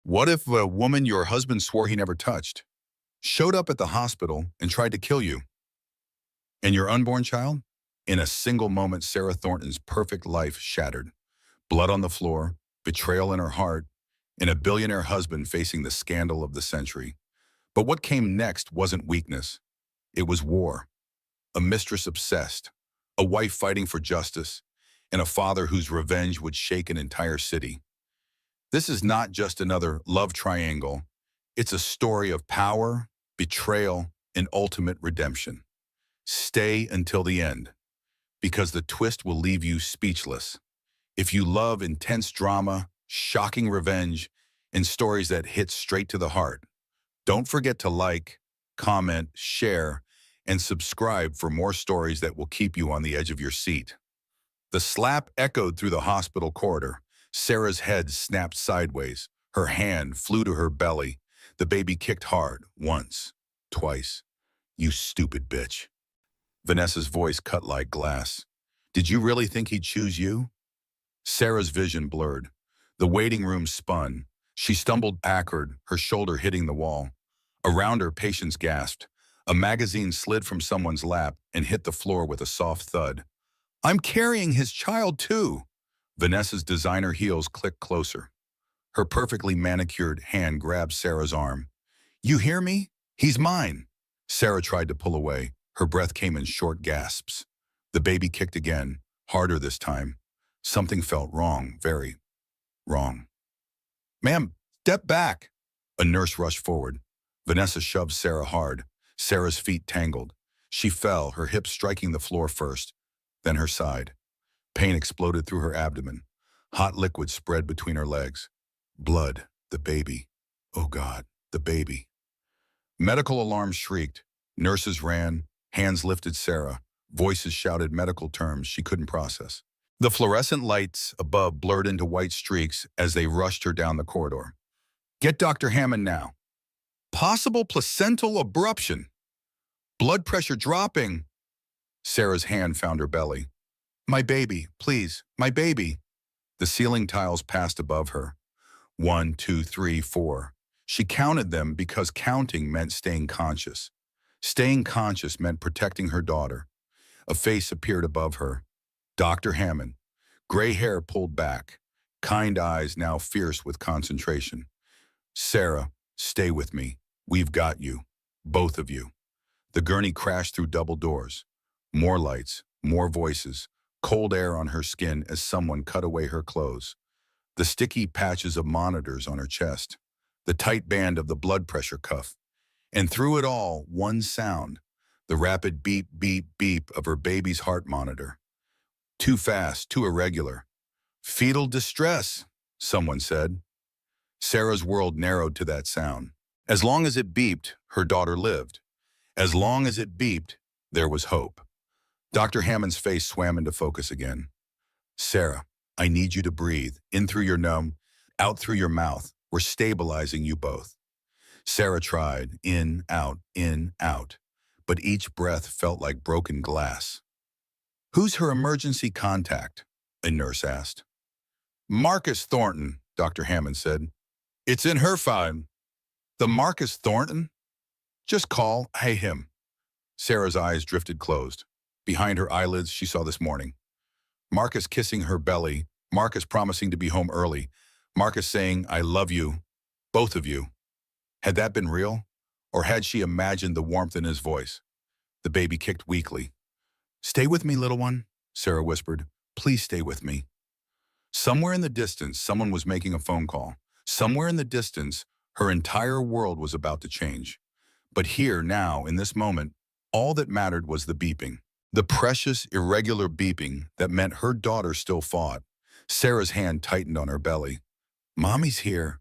What if a woman your husband swore he never touched showed up at the hospital and tried to kill you and your unborn child? In a single moment, Sarah Thornton's perfect life shattered. Blood on the floor, betrayal in her heart, and a billionaire husband facing the scandal of the century. But what came next wasn't weakness. It was war. A mistress obsessed, a wife fighting for justice, and a father whose revenge would shake an entire city. This is not just another love triangle. It's a story of power, betrayal, and ultimate redemption. Stay until the end, because the twist will leave you speechless. If you love intense drama, shocking revenge, and stories that hit straight to the heart, don't forget to like, comment, share, and subscribe for more stories that will keep you on the edge of your seat. The slap echoed through the hospital corridor. Sarah's head snapped sideways. Her hand flew to her belly. The baby kicked hard, once, twice. "You stupid bitch." Vanessa's voice cut like glass. "Did you really think he'd choose you?" Sarah's vision blurred. The waiting room spun. She stumbled backward, her shoulder hitting the wall. Around her, patients gasped. A magazine slid from someone's lap and hit the floor with a soft thud. "I'm carrying his child too." Vanessa's designer heels clicked closer. Her perfectly manicured hand grabbed Sarah's arm. "You hear me? He's mine." Sarah tried to pull away. Her breath came in short gasps. The baby kicked again, harder this time. Something felt wrong, very wrong. "Ma'am, step back." A nurse rushed forward. Vanessa shoved Sarah hard. Sarah's feet tangled. She fell, her hips striking the floor first, then her side. Pain exploded through her abdomen. Hot liquid spread between her legs. Blood, the baby. Oh God, the baby. Medical alarms shrieked. Nurses ran, hands lifted Sarah. Voices shouted medical terms she couldn't process. The fluorescent lights above blurred into white streaks as they rushed her down the corridor. "Get Dr. Hammond now." "Possible placental abruption." "Blood pressure dropping." Sarah's hand found her belly. "My baby, please, my baby." The ceiling tiles passed above her. 1, 2, 3, 4. She counted them because counting meant staying conscious. Staying conscious meant protecting her daughter. A face appeared above her. Dr. Hammond. Gray hair pulled back. Kind eyes now fierce with concentration. "Sarah, stay with me. We've got you. Both of you." The gurney crashed through double doors. More lights, more voices. Cold air on her skin as someone cut away her clothes. The sticky patches of monitors on her chest. The tight band of the blood pressure cuff. And through it all, one sound. The rapid beep, beep, beep of her baby's heart monitor. Too fast, too irregular. "Fetal distress," someone said. Sarah's world narrowed to that sound. As long as it beeped, her daughter lived. As long as it beeped, there was hope. Dr. Hammond's face swam into focus again. "Sarah, I need you to breathe, in through your nose, out through your mouth. We're stabilizing you both." Sarah tried, in, out, but each breath felt like broken glass. "Who's her emergency contact?" a nurse asked. "Marcus Thornton," Dr. Hammond said. "It's in her file." "The Marcus Thornton?" "Just call, hey him." Sarah's eyes drifted closed. Behind her eyelids, she saw this morning. Marcus kissing her belly, Marcus promising to be home early, Marcus saying, "I love you, both of you." Had that been real? Or had she imagined the warmth in his voice? The baby kicked weakly. "Stay with me, little one," Sarah whispered. "Please stay with me." Somewhere in the distance, someone was making a phone call. Somewhere in the distance, her entire world was about to change. But here, now, in this moment, all that mattered was the beeping. The precious, irregular beeping that meant her daughter still fought. Sarah's hand tightened on her belly. "Mommy's here.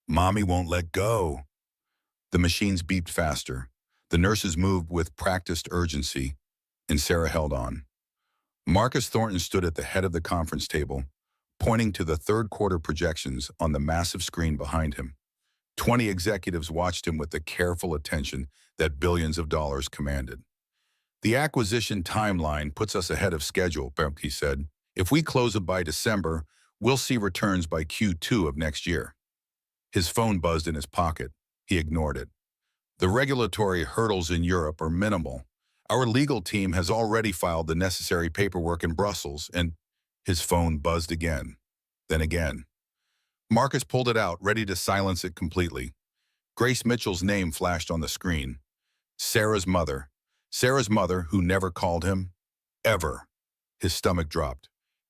Mommy won't let go." The machines beeped faster. The nurses moved with practiced urgency, and Sarah held on. Marcus Thornton stood at the head of the conference table, pointing to the third quarter projections on the massive screen behind him. 20 executives watched him with the careful attention that billions of dollars commanded. "The acquisition timeline puts us ahead of schedule," he said. "If we close it by December, we'll see returns by Q2 of next year." His phone buzzed in his pocket. He ignored it. The regulatory hurdles in Europe are minimal. Our legal team has already filed the necessary paperwork in Brussels, and his phone buzzed again. Then again. Marcus pulled it out, ready to silence it completely. Grace Mitchell's name flashed on the screen. Sarah's mother. Sarah's mother, who never called him. Ever. His stomach dropped.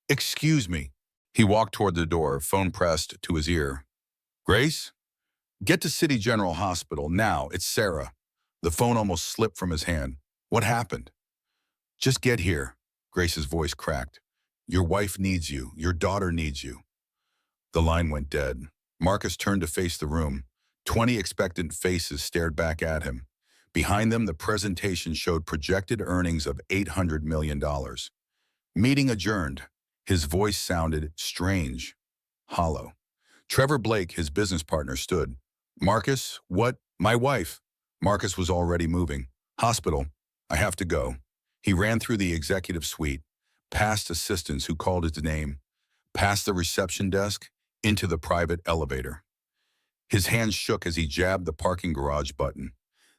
Excuse me. He walked toward the door, phone pressed to his ear. Grace? Get to City General Hospital, now, it's Sarah. The phone almost slipped from his hand. What happened? Just get here. Grace's voice cracked. Your wife needs you. Your daughter needs you. The line went dead. Marcus turned to face the room. 20 expectant faces stared back at him. Behind them, the presentation showed projected earnings of $800 million. Meeting adjourned. His voice sounded strange, hollow. Trevor Blake, his business partner, stood. Marcus, what? My wife. Marcus was already moving. Hospital. I have to go. He ran through the executive suite, past assistants who called his name, past the reception desk, into the private elevator. His hands shook as he jabbed the parking garage button.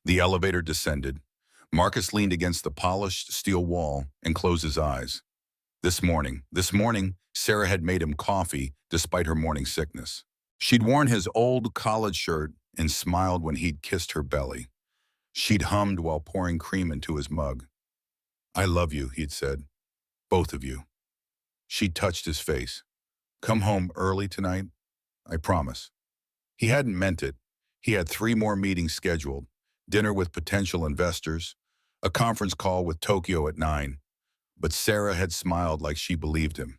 The elevator descended. Marcus leaned against the polished steel wall and closed his eyes. This morning, Sarah had made him coffee despite her morning sickness. She'd worn his old college shirt and smiled when he'd kissed her belly. She'd hummed while pouring cream into his mug. I love you, he'd said. Both of you. She touched his face. Come home early tonight? I promise. He hadn't meant it. He had 3 more meetings scheduled. Dinner with potential investors, a conference call with Tokyo at 9. But Sarah had smiled like she believed him.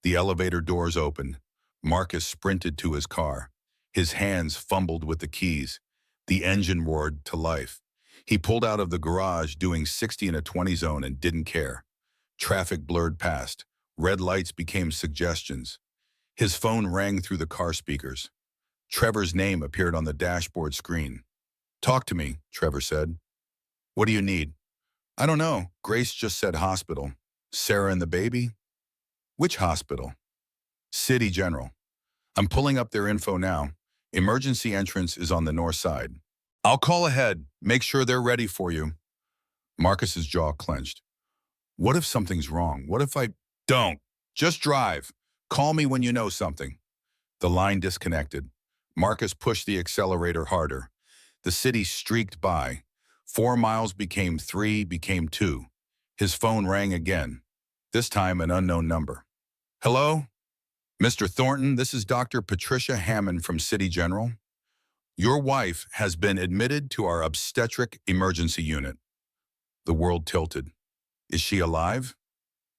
The elevator doors opened. Marcus sprinted to his car. His hands fumbled with the keys. The engine roared to life. He pulled out of the garage doing 60 in a 20 zone and didn't care. Traffic blurred past. Red lights became suggestions. His phone rang through the car speakers. Trevor's name appeared on the dashboard screen. Talk to me, Trevor said. What do you need? I don't know. Grace just said hospital. Sarah and the baby? Which hospital? City General. I'm pulling up their info now. Emergency entrance is on the north side. I'll call ahead. Make sure they're ready for you. Marcus's jaw clenched. What if something's wrong? What if I... Don't. Just drive. Call me when you know something. The line disconnected. Marcus pushed the accelerator harder. The city streaked by. 4 miles became 3, became 2. His phone rang again. This time an unknown number. Hello? Mr. Thornton, this is Dr. Patricia Hammond from City General. Your wife has been admitted to our obstetric emergency unit. The world tilted. Is she alive?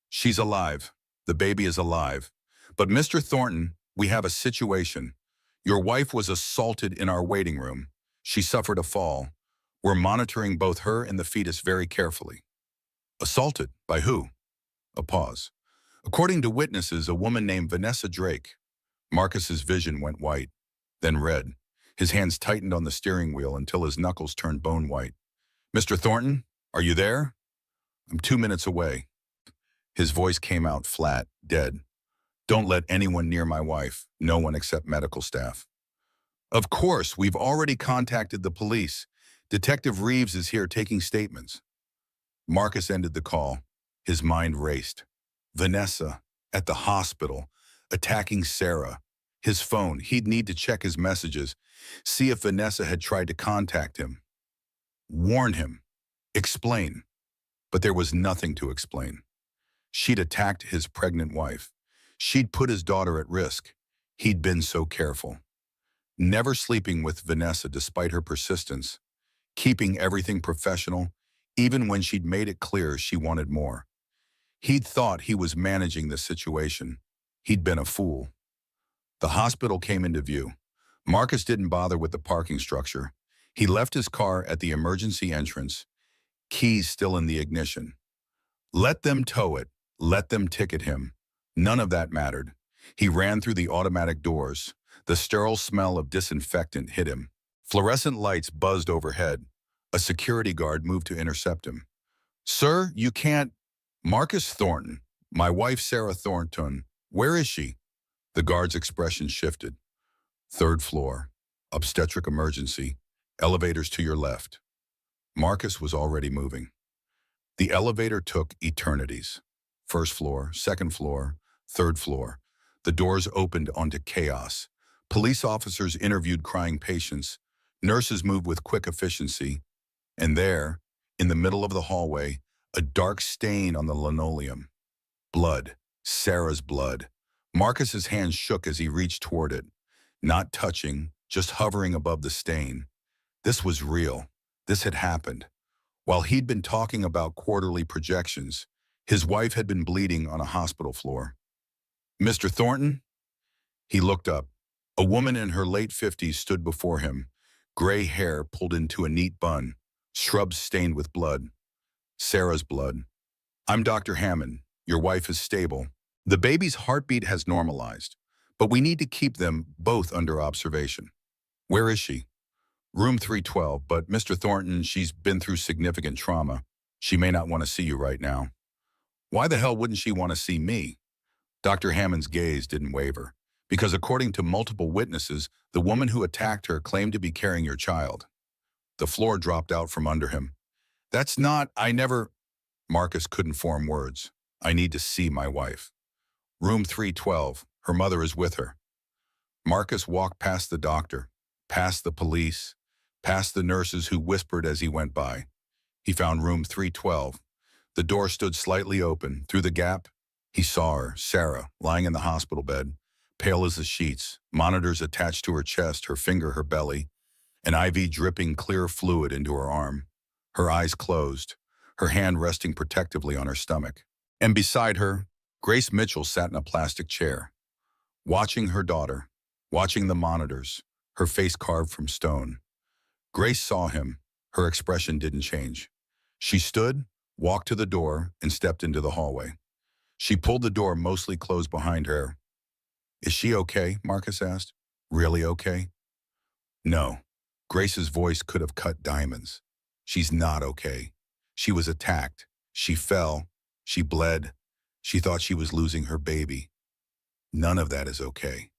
She's alive. The baby is alive. But Mr. Thornton, we have a situation. Your wife was assaulted in our waiting room. She suffered a fall. We're monitoring both her and the fetus very carefully. Assaulted? By who? A pause. According to witnesses, a woman named Vanessa Drake. Marcus's vision went white, then red. His hands tightened on the steering wheel until his knuckles turned bone white. Mr. Thornton, are you there? I'm 2 minutes away. His voice came out flat, dead. Don't let anyone near my wife, no one except medical staff. Of course, we've already contacted the police. Detective Reeves is here taking statements. Marcus ended the call. His mind raced. Vanessa, at the hospital, attacking Sarah. His phone, he'd need to check his messages, see if Vanessa had tried to contact him. Warn him. Explain. But there was nothing to explain. She'd attacked his pregnant wife. She'd put his daughter at risk. He'd been so careful. Never sleeping with Vanessa despite her persistence. Keeping everything professional, even when she'd made it clear she wanted more. He'd thought he was managing the situation. He'd been a fool. The hospital came into view. Marcus didn't bother with the parking structure. He left his car at the emergency entrance, keys still in the ignition. Let them tow it. Let them ticket him. None of that mattered. He ran through the automatic doors. The sterile smell of disinfectant hit him. Fluorescent lights buzzed overhead. A security guard moved to intercept him. Sir, you can't... Marcus Thornton, my wife Sarah Thornton, where is she? The guard's expression shifted. 3rd floor. Obstetric emergency. Elevators to your left. Marcus was already moving. The elevator took eternities. First floor, second floor, third floor. The doors opened onto chaos. Police officers interviewed crying patients. Nurses moved with quick efficiency. And there, in the middle of the hallway, a dark stain on the linoleum. Blood. Sarah's blood. Marcus's hand shook as he reached toward it. Not touching, just hovering above the stain. This was real. This had happened. While he'd been talking about quarterly projections, his wife had been bleeding on a hospital floor. Mr. Thornton? He looked up. A woman in her late 50s stood before him, gray hair pulled into a neat bun, shrubs stained with blood. Sarah's blood. I'm Dr. Hammond. Your wife is stable. The baby's heartbeat has normalized, but we need to keep them both under observation. Where is she? Room 312, but Mr. Thornton, she's been through significant trauma. She may not want to see you right now. Why the hell wouldn't she want to see me? Dr. Hammond's gaze didn't waver, because according to multiple witnesses, the woman who attacked her claimed to be carrying your child. The floor dropped out from under him. That's not, I never... Marcus couldn't form words. I need to see my wife. Room 312, her mother is with her. Marcus walked past the doctor, past the police, past the nurses who whispered as he went by. He found room 312. The door stood slightly open. Through the gap, he saw her, Sarah, lying in the hospital bed, pale as the sheets, monitors attached to her chest, her finger, her belly, an IV dripping clear fluid into her arm. Her eyes closed, her hand resting protectively on her stomach. And beside her, Grace Mitchell sat in a plastic chair, watching her daughter, watching the monitors, her face carved from stone. Grace saw him. Her expression didn't change. She stood, walked to the door, and stepped into the hallway. She pulled the door mostly closed behind her. Is she okay? Marcus asked. Really okay? No. Grace's voice could have cut diamonds. She's not okay. She was attacked. She fell. She bled. She thought she was losing her baby. None of that is okay.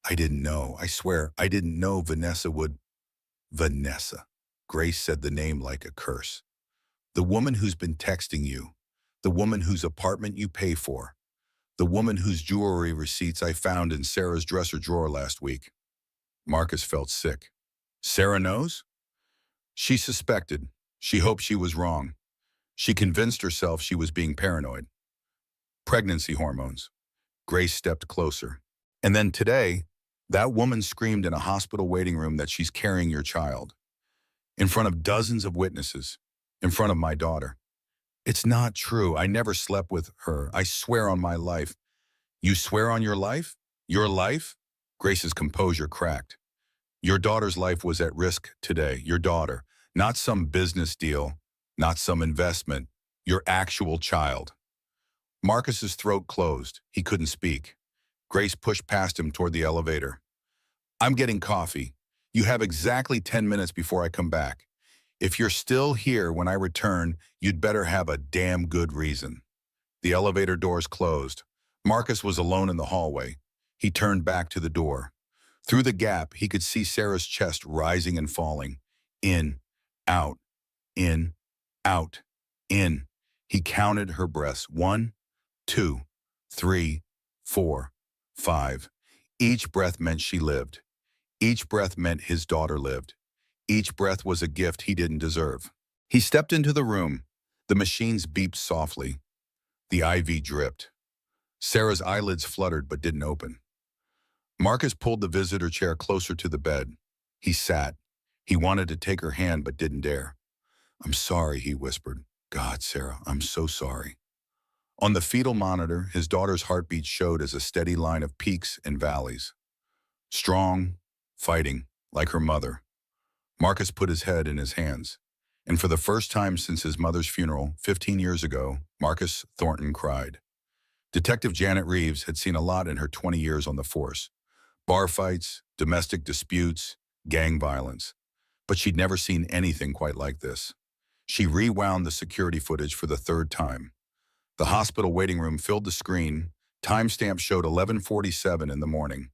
I didn't know. I swear, I didn't know Vanessa would... Vanessa. Grace said the name like a curse. The woman who's been texting you. The woman whose apartment you pay for. The woman whose jewelry receipts I found in Sarah's dresser drawer last week. Marcus felt sick. Sarah knows? She suspected. She hoped she was wrong. She convinced herself she was being paranoid. Pregnancy hormones. Grace stepped closer. And then today, that woman screamed in a hospital waiting room that she's carrying your child. In front of dozens of witnesses. In front of my daughter. It's not true. I never slept with her. I swear on my life. You swear on your life? Your life? Grace's composure cracked. Your daughter's life was at risk today. Your daughter. Not some business deal. Not some investment. Your actual child. Marcus's throat closed. He couldn't speak. Grace pushed past him toward the elevator. I'm getting coffee. You have exactly 10 minutes before I come back. If you're still here when I return, you'd better have a damn good reason. The elevator doors closed. Marcus was alone in the hallway. He turned back to the door. Through the gap, he could see Sarah's chest rising and falling. In, out, in, out, in. He counted her breaths. 1, 2, 3, 4, 5. Each breath meant she lived. Each breath meant his daughter lived. Each breath was a gift he didn't deserve. He stepped into the room. The machines beeped softly. The IV dripped. Sarah's eyelids fluttered but didn't open. Marcus pulled the visitor chair closer to the bed. He sat. He wanted to take her hand but didn't dare. I'm sorry, he whispered. God, Sarah, I'm so sorry. On the fetal monitor, his daughter's heartbeat showed as a steady line of peaks and valleys. Strong, fighting, like her mother. Marcus put his head in his hands, and for the first time since his mother's funeral 15 years ago, Marcus Thornton cried. Detective Janet Reeves had seen a lot in her 20 years on the force. Bar fights, domestic disputes, gang violence. But she'd never seen anything quite like this. She rewound the security footage for the third time. The hospital waiting room filled the screen. Timestamp showed 11:47 in the morning.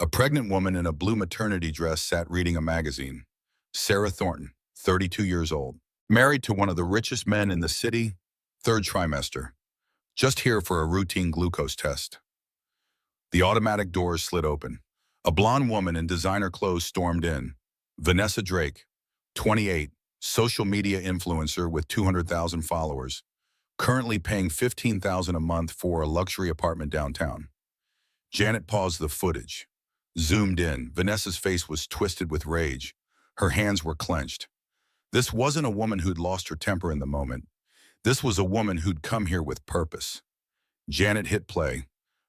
A pregnant woman in a blue maternity dress sat reading a magazine. Sarah Thornton, 32 years old, married to one of the richest men in the city, third trimester, just here for a routine glucose test. The automatic doors slid open. A blonde woman in designer clothes stormed in. Vanessa Drake, 28, social media influencer with 200,000 followers, currently paying $15,000 a month for a luxury apartment downtown. Janet paused the footage. Zoomed in. Vanessa's face was twisted with rage. Her hands were clenched. This wasn't a woman who'd lost her temper in the moment. This was a woman who'd come here with purpose. Janet hit play.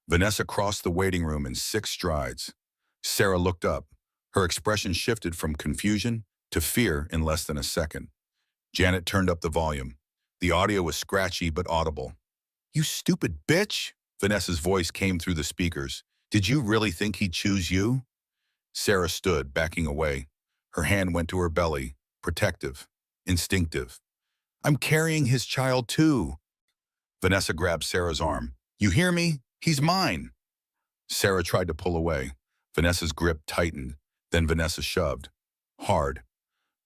Vanessa crossed the waiting room in 6 strides. Sarah looked up. Her expression shifted from confusion to fear in less than a second. Janet turned up the volume. The audio was scratchy but audible. "You stupid bitch!" Vanessa's voice came through the speakers. "Did you really think he'd choose you?" Sarah stood, backing away. Her hand went to her belly, protective, instinctive. "I'm carrying his child too." Vanessa grabbed Sarah's arm. "You hear me? He's mine." Sarah tried to pull away. Vanessa's grip tightened. Then Vanessa shoved. Hard.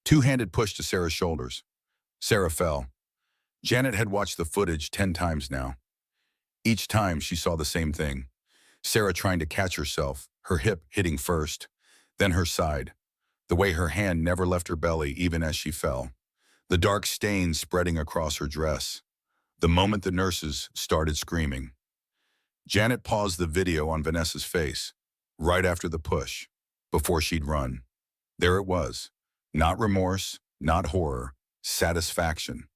Two-handed push to Sarah's shoulders. Sarah fell. Janet had watched the footage 10 times now. Each time she saw the same thing. Sarah trying to catch herself, her hip hitting first, then her side. The way her hand never left her belly even as she fell. The dark stains spreading across her dress. The moment the nurses started screaming. Janet paused the video on Vanessa's face, right after the push, before she'd run. There it was. Not remorse, not horror, satisfaction.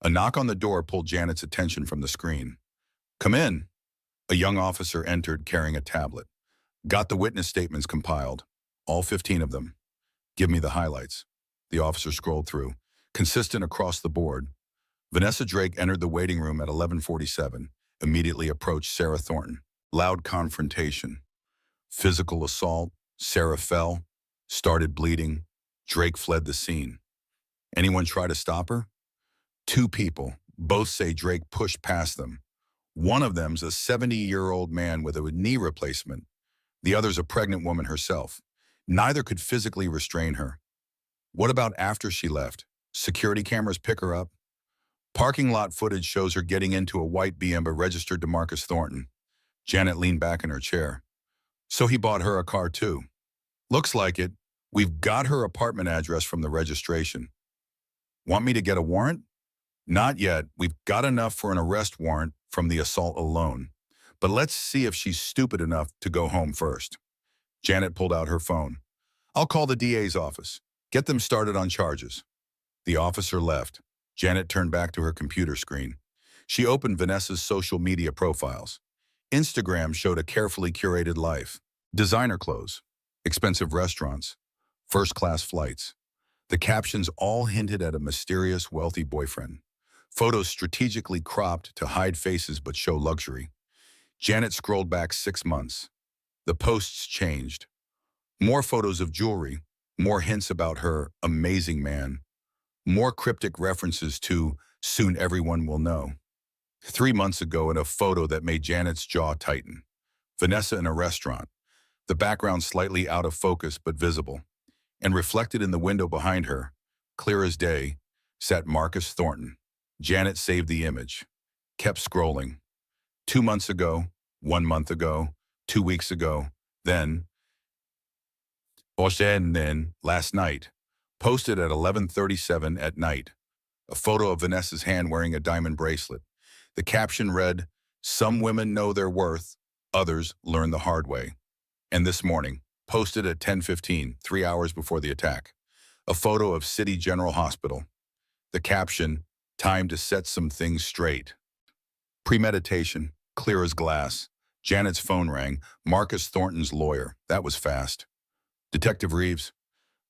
A knock on the door pulled Janet's attention from the screen. "Come in." A young officer entered carrying a tablet. "Got the witness statements compiled. All 15 of them." "Give me the highlights." The officer scrolled through. Consistent across the board. Vanessa Drake entered the waiting room at 11:47, immediately approached Sarah Thornton. Loud confrontation. Physical assault. Sarah fell, started bleeding. Drake fled the scene. Anyone try to stop her? 2 people. Both say Drake pushed past them. One of them's a 70-year-old man with a knee replacement. The other's a pregnant woman herself. Neither could physically restrain her. What about after she left? Security cameras pick her up. Parking lot footage shows her getting into a white BM registered to Marcus Thornton. Janet leaned back in her chair. "So he bought her a car too." "Looks like it. We've got her apartment address from the registration." "Want me to get a warrant?" "Not yet. We've got enough for an arrest warrant from the assault alone. But let's see if she's stupid enough to go home first." Janet pulled out her phone. "I'll call the DA's office. Get them started on charges." The officer left. Janet turned back to her computer screen. She opened Vanessa's social media profiles. Instagram showed a carefully curated life. Designer clothes, expensive restaurants, first-class flights. The captions all hinted at a mysterious, wealthy boyfriend. Photos strategically cropped to hide faces but show luxury. Janet scrolled back 6 months. The posts changed. More photos of jewelry, more hints about her amazing man, more cryptic references to "soon everyone will know." 3 months ago, in a photo that made Janet's jaw tighten. Vanessa in a restaurant, the background slightly out of focus but visible. And reflected in the window behind her, clear as day, sat Marcus Thornton. Janet saved the image. Kept scrolling. 2 months ago, 1 month ago, 2 weeks ago, then, last night, posted at 11:37 at night. A photo of Vanessa's hand wearing a diamond bracelet. The caption read, "Some women know their worth, others learn the hard way." And this morning, posted at 10:15, 3 hours before the attack. A photo of City General Hospital. The caption, "Time to set some things straight." Premeditation, clear as glass. Janet's phone rang. Marcus Thornton's lawyer. That was fast. "Detective Reeves,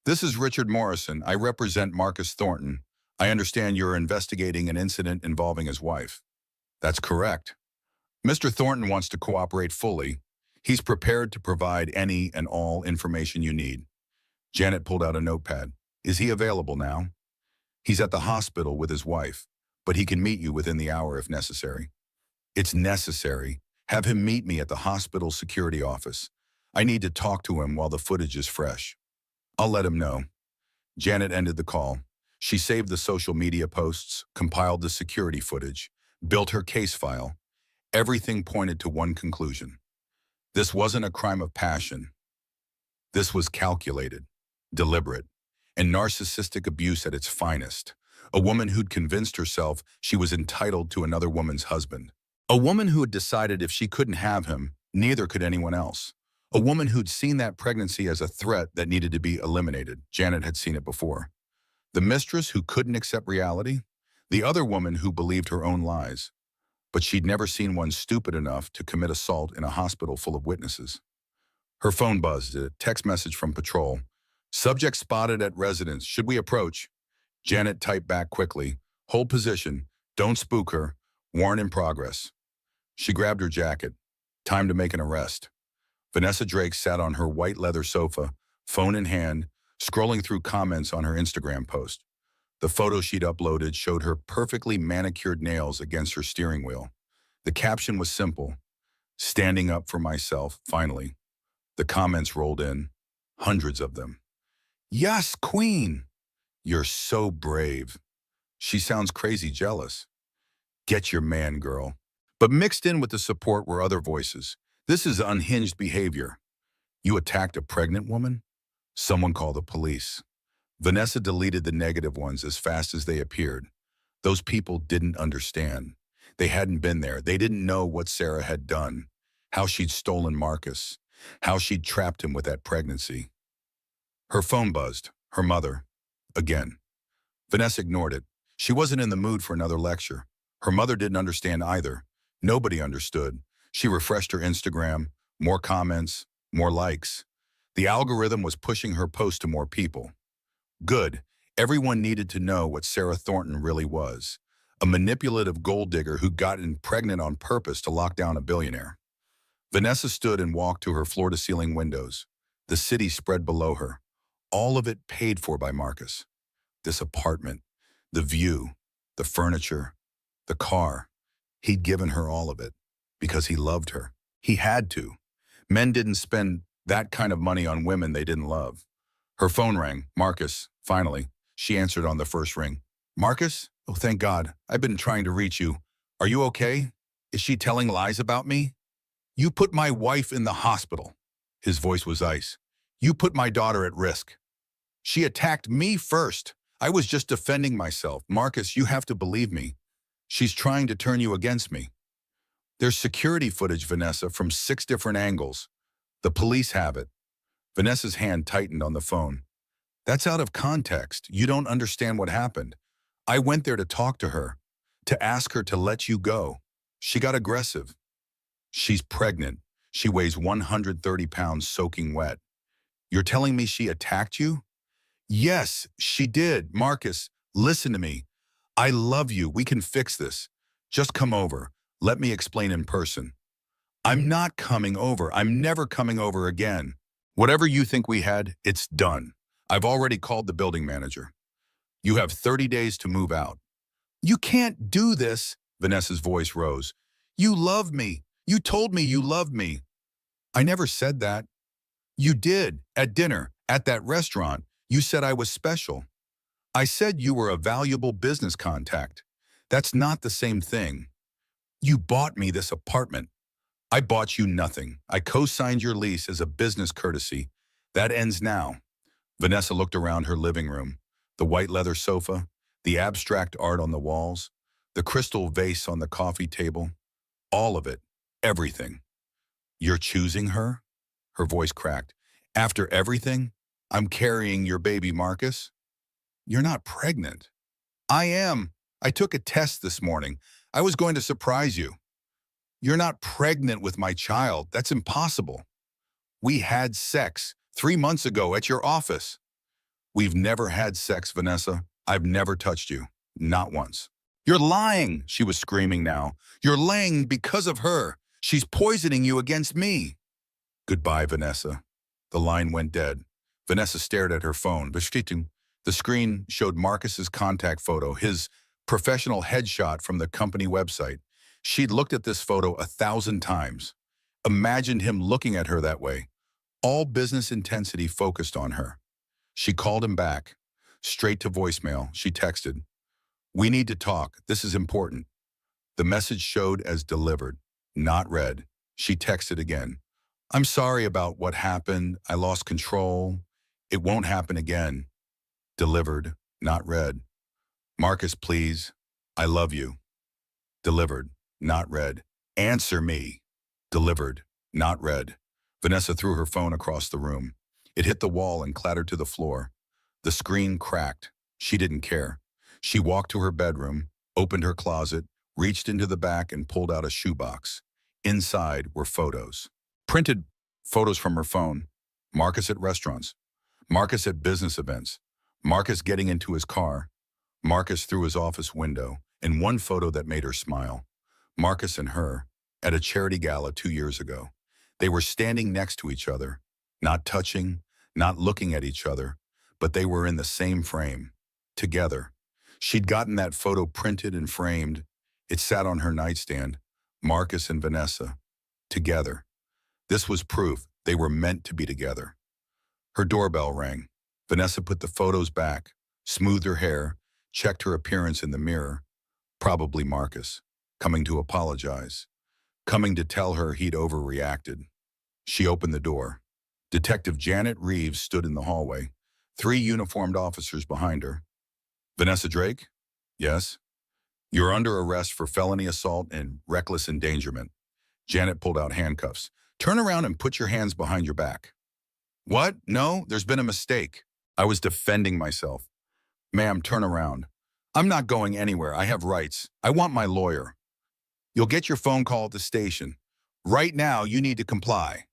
this is Richard Morrison. I represent Marcus Thornton. I understand you're investigating an incident involving his wife." "That's correct." "Mr. Thornton wants to cooperate fully. He's prepared to provide any and all information you need." Janet pulled out a notepad. "Is he available now?" "He's at the hospital with his wife, but he can meet you within the hour if necessary." "It's necessary. Have him meet me at the hospital security office. I need to talk to him while the footage is fresh. I'll let him know. Janet ended the call. She saved the social media posts, compiled the security footage, built her case file. Everything pointed to one conclusion. This wasn't a crime of passion. This was calculated, deliberate, and narcissistic abuse at its finest. A woman who'd convinced herself she was entitled to another woman's husband. A woman who had decided if she couldn't have him, neither could anyone else. A woman who'd seen that pregnancy as a threat that needed to be eliminated. Janet had seen it before. The mistress who couldn't accept reality. The other woman who believed her own lies. But she'd never seen one stupid enough to commit assault in a hospital full of witnesses. Her phone buzzed, a text message from patrol. Subject spotted at residence. Should we approach? Janet typed back quickly. Hold position. Don't spook her. Warrant in progress. She grabbed her jacket. Time to make an arrest. Vanessa Drake sat on her white leather sofa, phone in hand, scrolling through comments on her Instagram post. The photo she'd uploaded showed her perfectly manicured nails against her steering wheel. The caption was simple. Standing up for myself, finally. The comments rolled in. Hundreds of them. Yes, queen! You're so brave. She sounds crazy jealous. Get your man, girl. But mixed in with the support were other voices. This is unhinged behavior. You attacked a pregnant woman? Someone call the police. Vanessa deleted the negative ones as fast as they appeared. Those people didn't understand. They hadn't been there. They didn't know what Sarah had done, how she'd stolen Marcus, how she'd trapped him with that pregnancy. Her phone buzzed. Her mother. Again. Vanessa ignored it. She wasn't in the mood for another lecture. Her mother didn't understand either. Nobody understood. She refreshed her Instagram. More comments, more likes. The algorithm was pushing her post to more people. Good. Everyone needed to know what Sarah Thornton really was. A manipulative gold digger who'd gotten pregnant on purpose to lock down a billionaire. Vanessa stood and walked to her floor-to-ceiling windows. The city spread below her. All of it paid for by Marcus. This apartment, the view, the furniture, the car. He'd given her all of it because he loved her. He had to. Men didn't spend that kind of money on women they didn't love. Her phone rang. Marcus, finally. She answered on the first ring. Marcus? Oh, thank God. I've been trying to reach you. Are you okay? Is she telling lies about me? You put my wife in the hospital. His voice was ice. You put my daughter at risk. She attacked me first. I was just defending myself. Marcus, you have to believe me. She's trying to turn you against me. There's security footage, Vanessa, from 6 different angles. The police have it. Vanessa's hand tightened on the phone. That's out of context. You don't understand what happened. I went there to talk to her, to ask her to let you go. She got aggressive. She's pregnant. She weighs 130 pounds soaking wet. You're telling me she attacked you? Yes, she did. Marcus, listen to me. I love you. We can fix this. Just come over. Let me explain in person. I'm not coming over. I'm never coming over again. Whatever you think we had, it's done. I've already called the building manager. You have 30 days to move out. You can't do this, Vanessa's voice rose. You love me. You told me you loved me. I never said that. You did, at dinner, at that restaurant. You said I was special. I said you were a valuable business contact. That's not the same thing. You bought me this apartment. I bought you nothing. I co-signed your lease as a business courtesy. That ends now. Vanessa looked around her living room. The white leather sofa, the abstract art on the walls, the crystal vase on the coffee table. All of it. Everything. You're choosing her? Her voice cracked. After everything? I'm carrying your baby, Marcus. You're not pregnant. I am. I took a test this morning. I was going to surprise you. You're not pregnant with my child. That's impossible. We had sex 3 months ago at your office. We've never had sex, Vanessa. I've never touched you. Not once. You're lying, she was screaming now. You're lying because of her. She's poisoning you against me. Goodbye, Vanessa. The line went dead. Vanessa stared at her phone. The screen showed Marcus's contact photo, his professional headshot from the company website. She'd looked at this photo 1,000 times. Imagined him looking at her that way. All business intensity focused on her. She called him back. Straight to voicemail, she texted, "We need to talk. This is important." The message showed as delivered, not read. She texted again. "I'm sorry about what happened. I lost control. It won't happen again." Delivered, not read. "Marcus, please. I love you." Delivered, not read. "Answer me." Delivered, not read. Vanessa threw her phone across the room. It hit the wall and clattered to the floor. The screen cracked. She didn't care. She walked to her bedroom, opened her closet, reached into the back and pulled out a shoebox. Inside were photos. Printed photos from her phone. Marcus at restaurants. Marcus at business events. Marcus getting into his car. Marcus through his office window. And one photo that made her smile. Marcus and her at a charity gala 2 years ago. They were standing next to each other, not touching, not looking at each other, but they were in the same frame, together. She'd gotten that photo printed and framed. It sat on her nightstand, Marcus and Vanessa, together. This was proof they were meant to be together. Her doorbell rang. Vanessa put the photos back, smoothed her hair, checked her appearance in the mirror. Probably Marcus, coming to apologize, coming to tell her he'd overreacted. She opened the door. Detective Janet Reeves stood in the hallway, 3 uniformed officers behind her. "Vanessa Drake?" "Yes." "You're under arrest for felony assault and reckless endangerment." Janet pulled out handcuffs. "Turn around and put your hands behind your back." "What? No, there's been a mistake." "I was defending myself." "Ma'am, turn around." "I'm not going anywhere. I have rights. I want my lawyer." "You'll get your phone call at the station. Right now, you need to comply."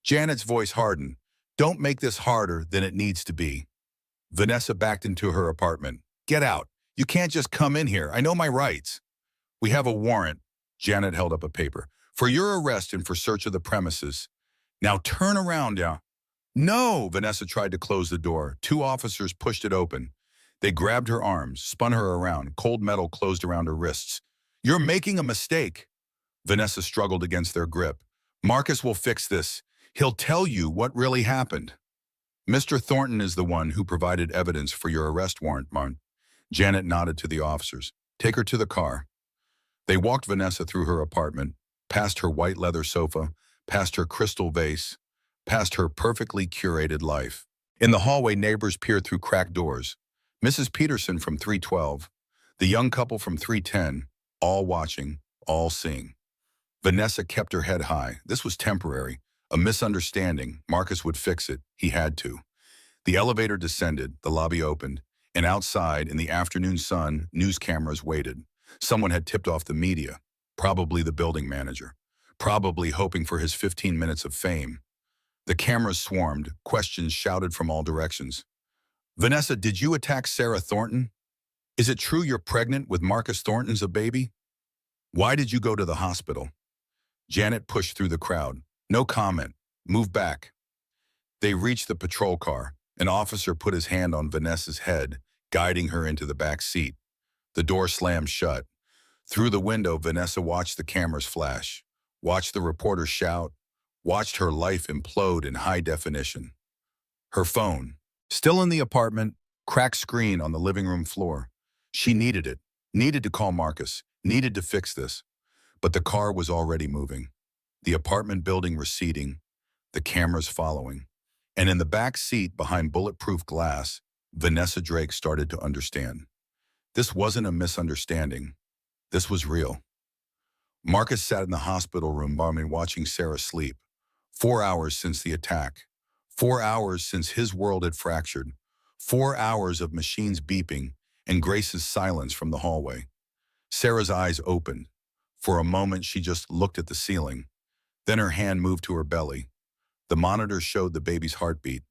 Janet's voice hardened. "Don't make this harder than it needs to be." Vanessa backed into her apartment. "Get out. You can't just come in here. I know my rights." "We have a warrant." Janet held up a paper. "For your arrest and for search of the premises. Now turn around now." "No!" Vanessa tried to close the door. 2 officers pushed it open. They grabbed her arms, spun her around. Cold metal closed around her wrists. "You're making a mistake." Vanessa struggled against their grip. "Marcus will fix this. He'll tell you what really happened." "Mr. Thornton is the one who provided evidence for your arrest warrant, Martin." Janet nodded to the officers. "Take her to the car." They walked Vanessa through her apartment, past her white leather sofa, past her crystal vase, past her perfectly curated life. In the hallway, neighbors peered through cracked doors. Mrs. Peterson from 312, the young couple from 310, all watching, all seeing. Vanessa kept her head high. This was temporary. A misunderstanding. Marcus would fix it. He had to. The elevator descended, the lobby opened, and outside, in the afternoon sun, news cameras waited. Someone had tipped off the media, probably the building manager, probably hoping for his 15 minutes of fame. The cameras swarmed, questions shouted from all directions. "Vanessa, did you attack Sarah Thornton? Is it true you're pregnant with Marcus Thornton's a baby? Why did you go to the hospital?" Janet pushed through the crowd. "No comment. Move back." They reached the patrol car. An officer put his hand on Vanessa's head, guiding her into the back seat. The door slammed shut. Through the window, Vanessa watched the cameras flash, watched the reporters shout, watched her life implode in high definition. Her phone, still in the apartment, cracked screen on the living room floor. She needed it, needed to call Marcus, needed to fix this. But the car was already moving. The apartment building receding, the cameras following. And in the back seat behind bulletproof glass, Vanessa Drake started to understand. This wasn't a misunderstanding. This was real. Marcus sat in the hospital room watching Sarah sleep. 4 hours since the attack. 4 hours since his world had fractured. 4 hours of machines beeping and Grace's silence from the hallway. Sarah's eyes opened. For a moment, she just looked at the ceiling. Then her hand moved to her belly. The monitor showed the baby's heartbeat.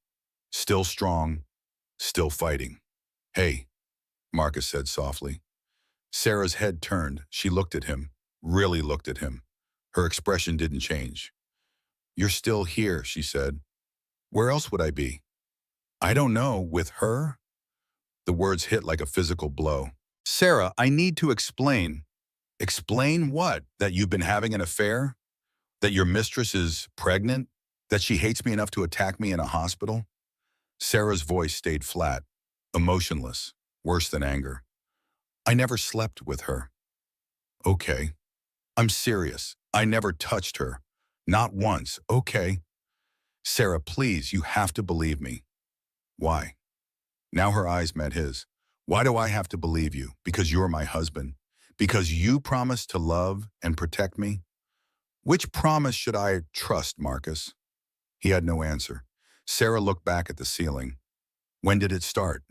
Still strong, still fighting. "Hey," Marcus said softly. Sarah's head turned. She looked at him, really looked at him. Her expression didn't change. "You're still here," she said. "Where else would I be?" "I don't know, with her?" The words hit like a physical blow. "Sarah, I need to explain." "Explain what? That you've been having an affair? That your mistress is pregnant?" That she hates me enough to attack me in a hospital? Sarah's voice stayed flat, emotionless, worse than anger. I never slept with her. Okay. I'm serious. I never touched her. Not once. Okay. Sarah, please, you have to believe me. Why? Now her eyes met his. Why do I have to believe you? Because you're my husband. Because you promised to love and protect me? Which promise should I trust, Marcus? He had no answer. Sarah looked back at the ceiling. When did it start?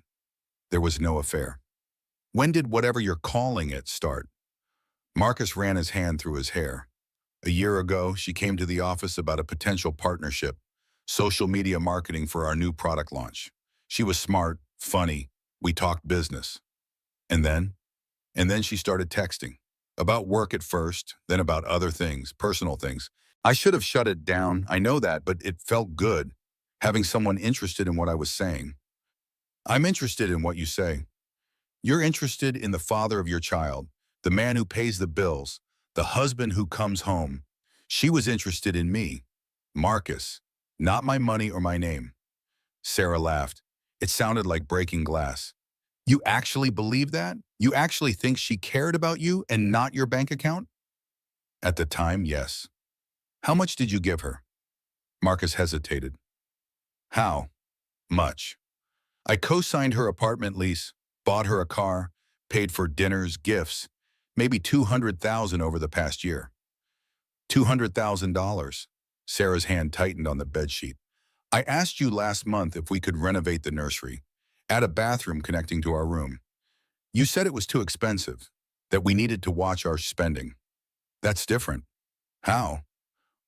There was no affair. When did whatever you're calling it start? Marcus ran his hand through his hair. A year ago, she came to the office about a potential partnership, social media marketing for our new product launch. She was smart, funny. We talked business. And then? And then she started texting. About work at first, then about other things, personal things. I should have shut it down, I know that, but it felt good, having someone interested in what I was saying. I'm interested in what you say. You're interested in the father of your child, the man who pays the bills, the husband who comes home. She was interested in me, Marcus, not my money or my name. Sarah laughed. It sounded like breaking glass. You actually believe that? You actually think she cared about you and not your bank account? At the time, yes. How much did you give her? Marcus hesitated. How much? I co-signed her apartment lease, bought her a car, paid for dinners, gifts, maybe $200,000 over the past year. $200,000. Sarah's hand tightened on the bedsheet. I asked you last month if we could renovate the nursery, add a bathroom connecting to our room. You said it was too expensive, that we needed to watch our spending. That's different. How?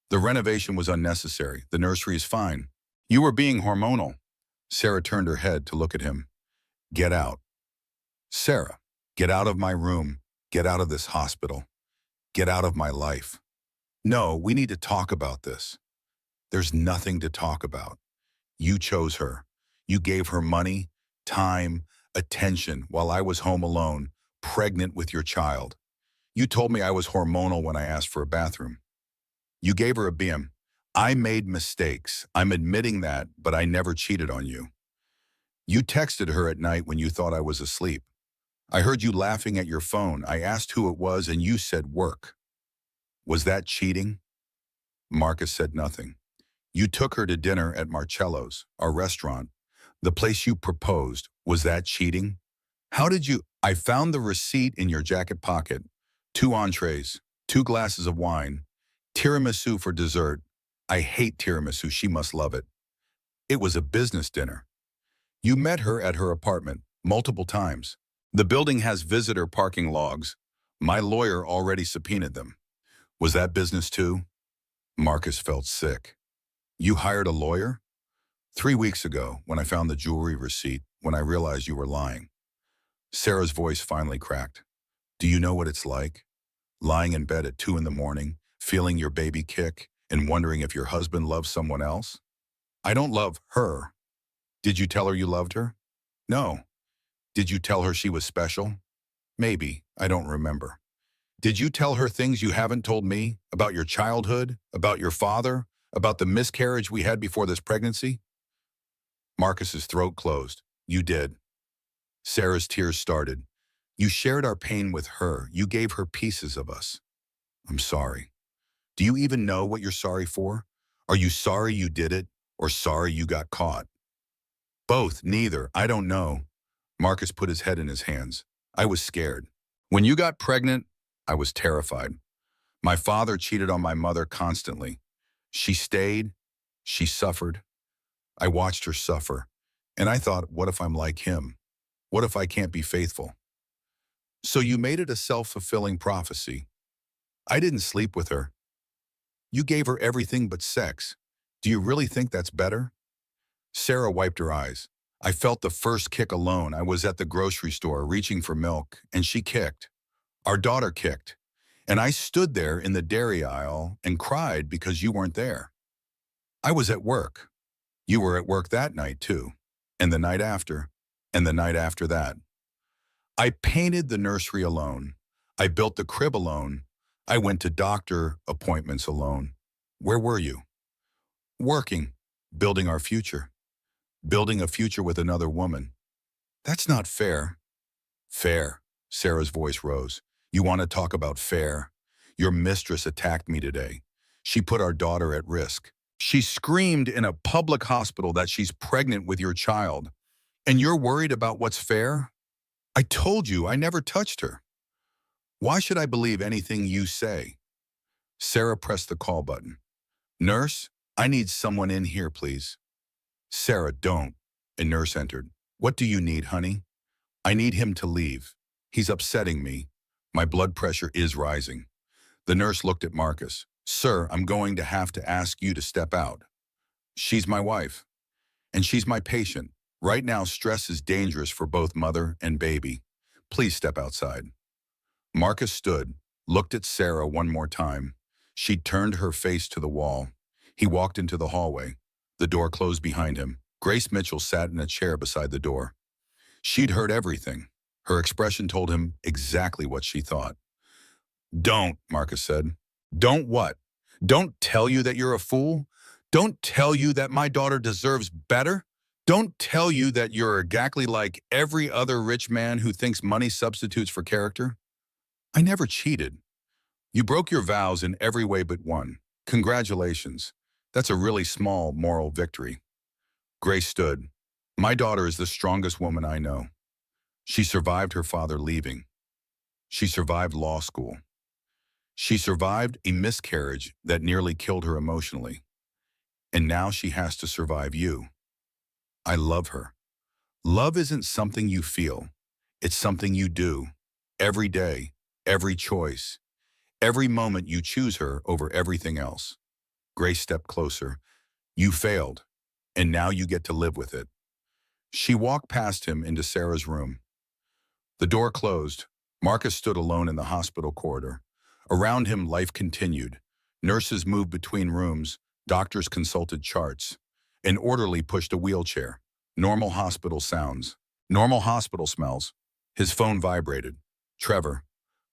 The renovation was unnecessary. The nursery is fine. You were being hormonal. Sarah turned her head to look at him. Get out. Sarah, get out of my room. Get out of this hospital. Get out of my life. No, we need to talk about this. There's nothing to talk about. You chose her. You gave her money, time, attention while I was home alone, pregnant with your child. You told me I was hormonal when I asked for a bathroom. You gave her a BM. I made mistakes. I'm admitting that, but I never cheated on you. You texted her at night when you thought I was asleep. I heard you laughing at your phone. I asked who it was and you said work. Was that cheating? Marcus said nothing. You took her to dinner at Marcello's, our restaurant. The place you proposed. Was that cheating? How did you? I found the receipt in your jacket pocket. 2 entrees, 2 glasses of wine, tiramisu for dessert. I hate tiramisu. She must love it. It was a business dinner. You met her at her apartment multiple times. The building has visitor parking logs. My lawyer already subpoenaed them. Was that business too? Marcus felt sick. You hired a lawyer? 3 weeks ago, when I found the jewelry receipt, when I realized you were lying. Sarah's voice finally cracked. Do you know what it's like? Lying in bed at 2 in the morning, feeling your baby kick, and wondering if your husband loves someone else? I don't love her. Did you tell her you loved her? No. Did you tell her she was special? Maybe. I don't remember. Did you tell her things you haven't told me? About your childhood? About your father? About the miscarriage we had before this pregnancy? Marcus's throat closed. You did. Sarah's tears started. You shared our pain with her. You gave her pieces of us. I'm sorry. Do you even know what you're sorry for? Are you sorry you did it or sorry you got caught? Both, neither. I don't know. Marcus put his head in his hands. I was scared. When you got pregnant, I was terrified. My father cheated on my mother constantly. She stayed. She suffered. I watched her suffer. And I thought, what if I'm like him? What if I can't be faithful? So you made it a self-fulfilling prophecy. I didn't sleep with her. You gave her everything but sex. Do you really think that's better? Sarah wiped her eyes. I felt the first kick alone. I was at the grocery store reaching for milk, and she kicked. Our daughter kicked. And I stood there in the dairy aisle and cried because you weren't there. I was at work. You were at work that night too, and the night after, and the night after that. I painted the nursery alone. I built the crib alone. I went to doctor appointments alone. Where were you? Working, building our future, building a future with another woman. That's not fair. Fair. Sarah's voice rose. You want to talk about fair? Your mistress attacked me today. She put our daughter at risk. She screamed in a public hospital that she's pregnant with your child. And you're worried about what's fair? I told you I never touched her. Why should I believe anything you say? Sarah pressed the call button. Nurse, I need someone in here, please. Sarah, don't. A nurse entered. What do you need, honey? I need him to leave. He's upsetting me. My blood pressure is rising. The nurse looked at Marcus. Sir, I'm going to have to ask you to step out. She's my wife, and she's my patient. Right now, stress is dangerous for both mother and baby. Please step outside. Marcus stood, looked at Sarah one more time. She turned her face to the wall. He walked into the hallway. The door closed behind him. Grace Mitchell sat in a chair beside the door. She'd heard everything. Her expression told him exactly what she thought. Don't, Marcus said. Don't what? Don't tell you that you're a fool? Don't tell you that my daughter deserves better? Don't tell you that you're exactly like every other rich man who thinks money substitutes for character? I never cheated. You broke your vows in every way but one. Congratulations. That's a really small moral victory. Grace stood. My daughter is the strongest woman I know. She survived her father leaving. She survived law school. She survived a miscarriage that nearly killed her emotionally. And now she has to survive you. I love her. Love isn't something you feel. It's something you do. Every day, every choice, every moment you choose her over everything else. Grace stepped closer. You failed, and now you get to live with it. She walked past him into Sarah's room. The door closed. Marcus stood alone in the hospital corridor. Around him, life continued. Nurses moved between rooms. Doctors consulted charts. An orderly pushed a wheelchair. Normal hospital sounds. Normal hospital smells. His phone vibrated. Trevor.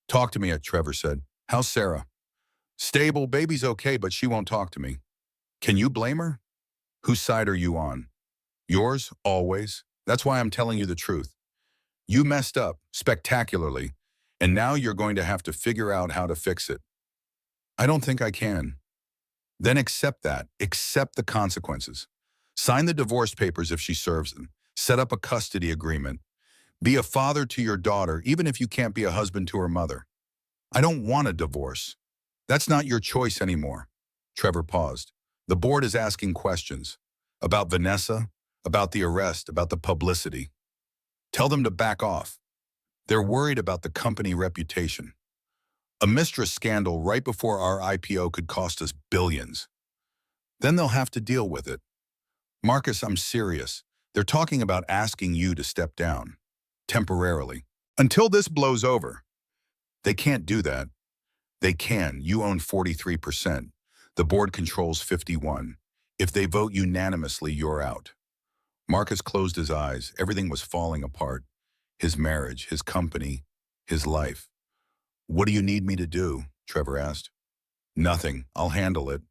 Talk to me, Trevor said. How's Sarah? Stable, baby's okay, but she won't talk to me. Can you blame her? Whose side are you on? Yours, always. That's why I'm telling you the truth. You messed up, spectacularly, and now you're going to have to figure out how to fix it. I don't think I can. Then accept that. Accept the consequences. Sign the divorce papers if she serves them. Set up a custody agreement. Be a father to your daughter, even if you can't be a husband to her mother. I don't want a divorce. That's not your choice anymore. Trevor paused. The board is asking questions about Vanessa, about the arrest, about the publicity. Tell them to back off. They're worried about the company reputation. A Mistress scandal right before our IPO could cost us billions. Then they'll have to deal with it. Marcus, I'm serious. They're talking about asking you to step down. Temporarily. Until this blows over. They can't do that. They can. You own 43%. The board controls 51%. If they vote unanimously, you're out. Marcus closed his eyes. Everything was falling apart. His marriage, his company, his life. What do you need me to do? Trevor asked. Nothing. I'll handle it.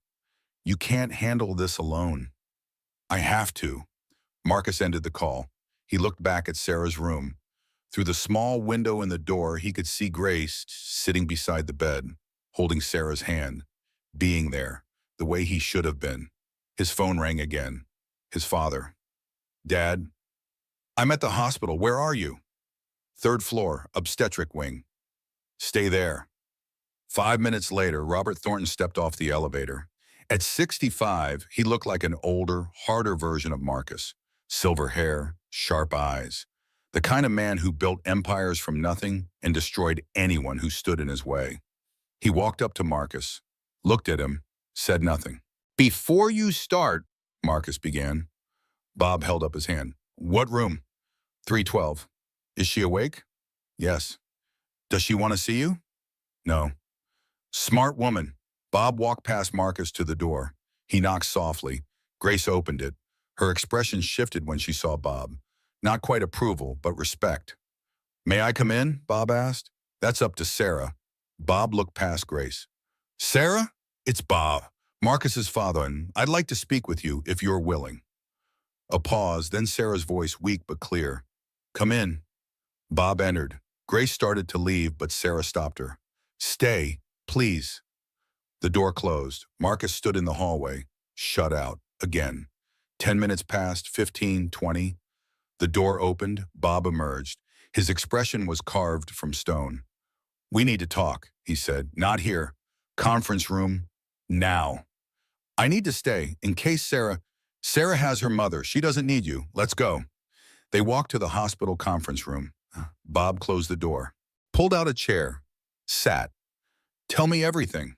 You can't handle this alone. I have to. Marcus ended the call. He looked back at Sarah's room. Through the small window in the door, he could see Grace sitting beside the bed, holding Sarah's hand, being there, the way he should have been. His phone rang again. His father. Dad, I'm at the hospital. Where are you? 3rd floor, obstetric wing. Stay there. 5 minutes later, Robert Thornton stepped off the elevator. At 65, he looked like an older, harder version of Marcus. Silver hair, sharp eyes. The kind of man who built empires from nothing and destroyed anyone who stood in his way. He walked up to Marcus, looked at him, said nothing. Before you start, Marcus began. Bob held up his hand. What room? 312. Is she awake? Yes. Does she want to see you? No. Smart woman. Bob walked past Marcus to the door. He knocked softly. Grace opened it. Her expression shifted when she saw Bob. Not quite approval, but respect. May I come in? Bob asked. That's up to Sarah. Bob looked past Grace. Sarah? It's Bob. Marcus's father, and I'd like to speak with you if you're willing. A pause, then Sarah's voice weak but clear. Come in. Bob entered. Grace started to leave, but Sarah stopped her. Stay, please. The door closed. Marcus stood in the hallway, shut out, again. 10 minutes passed, 15, 20. The door opened, Bob emerged. His expression was carved from stone. We need to talk, he said. Not here. Conference room, now. I need to stay, in case Sarah has her mother. She doesn't need you. Let's go. They walked to the hospital conference room. Bob closed the door, pulled out a chair, sat. Tell me everything.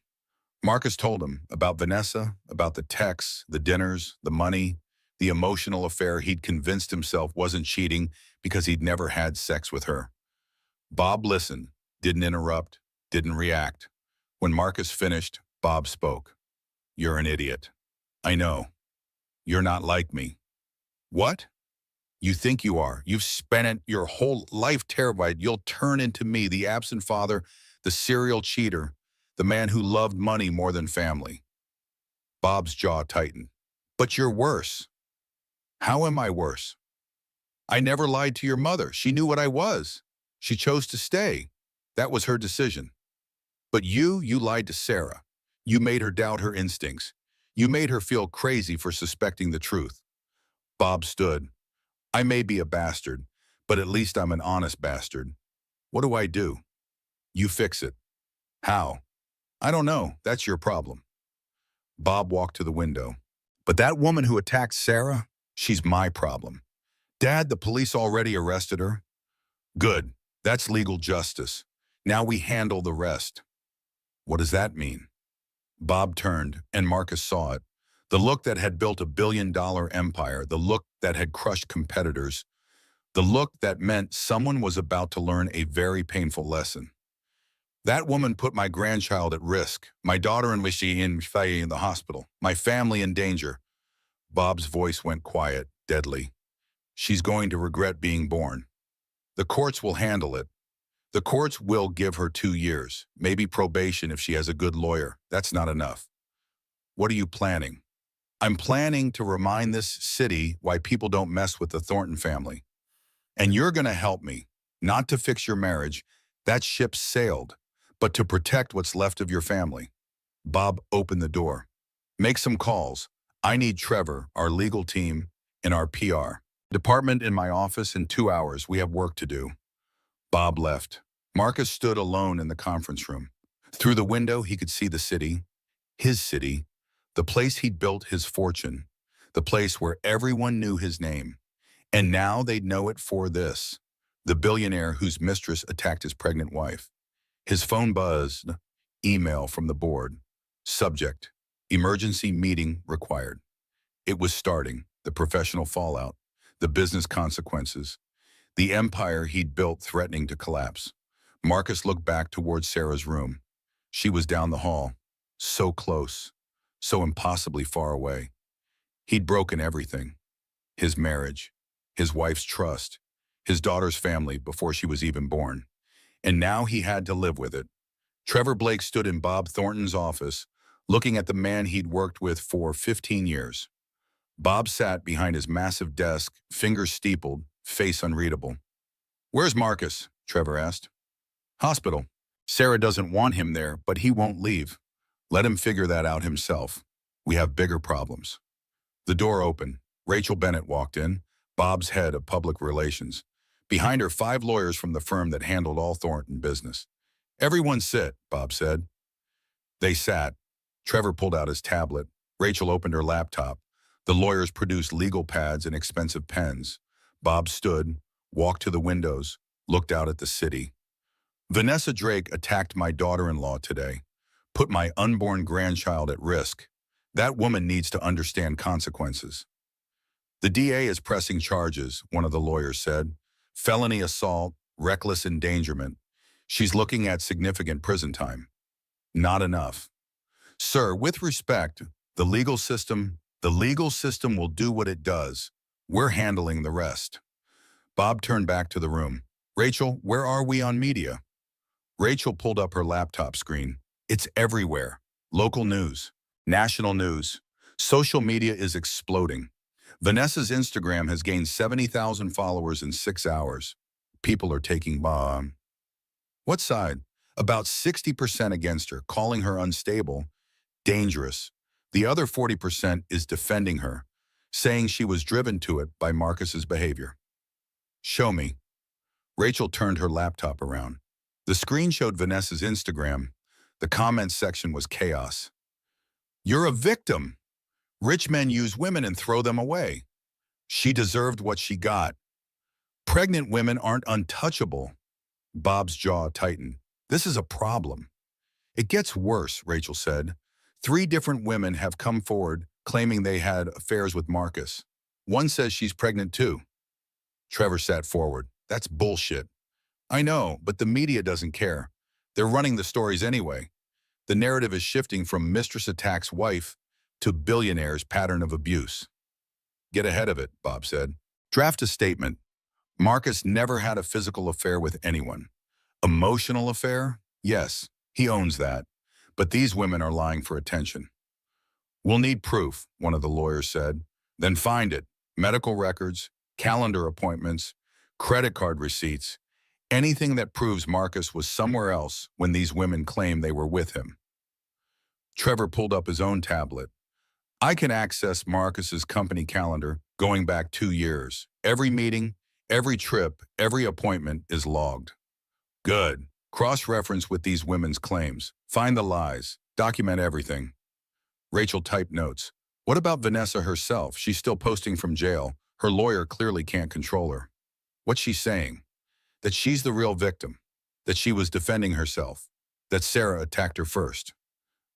Marcus told him about Vanessa, about the texts, the dinners, the money, the emotional affair he'd convinced himself wasn't cheating because he'd never had sex with her. Bob listened, didn't interrupt, didn't react. When Marcus finished, Bob spoke. You're an idiot. I know. You're not like me. What? You think you are. You've spent your whole life terrified you'll turn into me, the absent father, the serial cheater, the man who loved money more than family. Bob's jaw tightened. But you're worse. How am I worse? I never lied to your mother. She knew what I was. She chose to stay. That was her decision. But you lied to Sarah. You made her doubt her instincts. You made her feel crazy for suspecting the truth. Bob stood. I may be a bastard, but at least I'm an honest bastard. What do I do? You fix it. How? I don't know. That's your problem. Bob walked to the window. But that woman who attacked Sarah, she's my problem. Dad, the police already arrested her. Good. That's legal justice. Now we handle the rest. What does that mean? Bob turned, and Marcus saw it. The look that had built a billion-dollar empire, the look that had crushed competitors, the look that meant someone was about to learn a very painful lesson. That woman put my grandchild at risk, my daughter in the hospital, my family in danger. Bob's voice went quiet, deadly. She's going to regret being born. The courts will handle it. The courts will give her 2 years, maybe probation if she has a good lawyer. That's not enough. What are you planning? I'm planning to remind this city why people don't mess with the Thornton family. And you're going to help me, not to fix your marriage. That ship sailed, but to protect what's left of your family. Bob opened the door. Make some calls. I need Trevor, our legal team, and our PR department in my office in 2 hours. We have work to do. Bob left. Marcus stood alone in the conference room. Through the window, he could see the city, his city, the place he'd built his fortune, the place where everyone knew his name. And now they'd know it for this, the billionaire whose mistress attacked his pregnant wife. His phone buzzed. Email from the board. Subject, emergency meeting required. It was starting, the professional fallout, the business consequences, the empire he'd built threatening to collapse. Marcus looked back towards Sarah's room. She was down the hall, so close, so impossibly far away. He'd broken everything. His marriage, his wife's trust, his daughter's family before she was even born. And now he had to live with it. Trevor Blake stood in Bob Thornton's office, looking at the man he'd worked with for 15 years. Bob sat behind his massive desk, fingers steepled, face unreadable. Where's Marcus? Trevor asked. Hospital. Sarah doesn't want him there, but he won't leave. Let him figure that out himself. We have bigger problems. The door opened. Rachel Bennett walked in, Bob's head of public relations. Behind her, 5 lawyers from the firm that handled all Thornton business. Everyone sit, Bob said. They sat. Trevor pulled out his tablet. Rachel opened her laptop. The lawyers produced legal pads and expensive pens. Bob stood, walked to the windows, looked out at the city. Vanessa Drake attacked my daughter-in-law today, put my unborn grandchild at risk. That woman needs to understand consequences. The DA is pressing charges, one of the lawyers said. Felony assault, reckless endangerment. She's looking at significant prison time. Not enough. Sir, with respect, the legal system will do what it does. We're handling the rest. Bob turned back to the room. Rachel, where are we on media? Rachel pulled up her laptop screen. It's everywhere. Local news, National news. Social media is exploding. Vanessa's Instagram has gained 70,000 followers in 6 hours. People are taking bomb. What side? About 60% against her, calling her unstable, dangerous. The other 40% is defending her, saying she was driven to it by Marcus's behavior. Show me. Rachel turned her laptop around. The screen showed Vanessa's Instagram. The comments section was chaos. You're a victim. Rich men use women and throw them away. She deserved what she got. Pregnant women aren't untouchable. Bob's jaw tightened. This is a problem. It gets worse, Rachel said. 3 different women have come forward claiming they had affairs with Marcus. One says she's pregnant too. Trevor sat forward. That's bullshit. I know, but the media doesn't care. They're running the stories anyway. The narrative is shifting from Mistress attacks wife to Billionaire's pattern of abuse. Get ahead of it, Bob said. Draft a statement. Marcus never had a physical affair with anyone. Emotional affair? Yes, he owns that. But these women are lying for attention. We'll need proof, one of the lawyers said. Then find it. Medical records, calendar appointments, credit card receipts, anything that proves Marcus was somewhere else when these women claim they were with him. Trevor pulled up his own tablet. I can access Marcus's company calendar going back 2 years. Every meeting, every trip, every appointment is logged. Good. Cross-reference with these women's claims. Find the lies. Document everything. Rachel typed notes. What about Vanessa herself? She's still posting from jail. Her lawyer clearly can't control her. What's she saying? That she's the real victim. That she was defending herself. That Sarah attacked her first.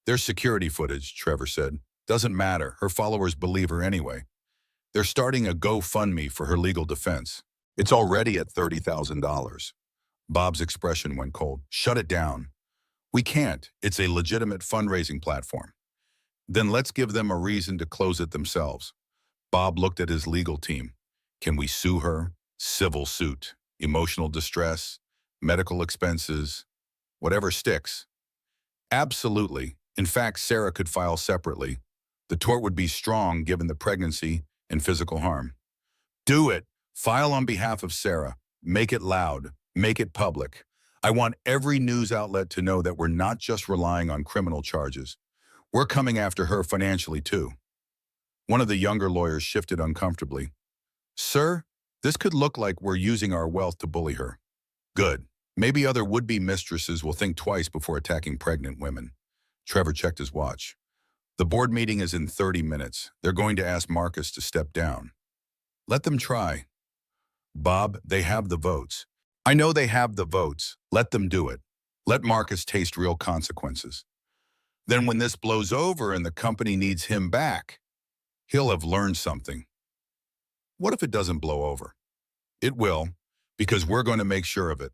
There's security footage, Trevor said. Doesn't matter. Her followers believe her anyway. They're starting a GoFundMe for her legal defense. It's already at $30,000. Bob's expression went cold. Shut it down. We can't. It's a legitimate fundraising platform. Then let's give them a reason to close it themselves. Bob looked at his legal team. Can we sue her? Civil suit. Emotional distress. Medical expenses. Whatever sticks. Absolutely. In fact, Sarah could file separately. The tort would be strong given the pregnancy and physical harm. Do it. File on behalf of Sarah. Make it loud. Make it public. I want every news outlet to know that we're not just relying on criminal charges. We're coming after her financially too. One of the younger lawyers shifted uncomfortably. Sir, this could look like we're using our wealth to bully her. Good. Maybe other would-be mistresses will think twice before attacking pregnant women. Trevor checked his watch. The board meeting is in 30 minutes. They're going to ask Marcus to step down. Let them try. Bob, they have the votes. I know they have the votes. Let them do it. Let Marcus taste real consequences. Then when this blows over and the company needs him back, he'll have learned something. What if it doesn't blow over? It will, because we're going to make sure of it.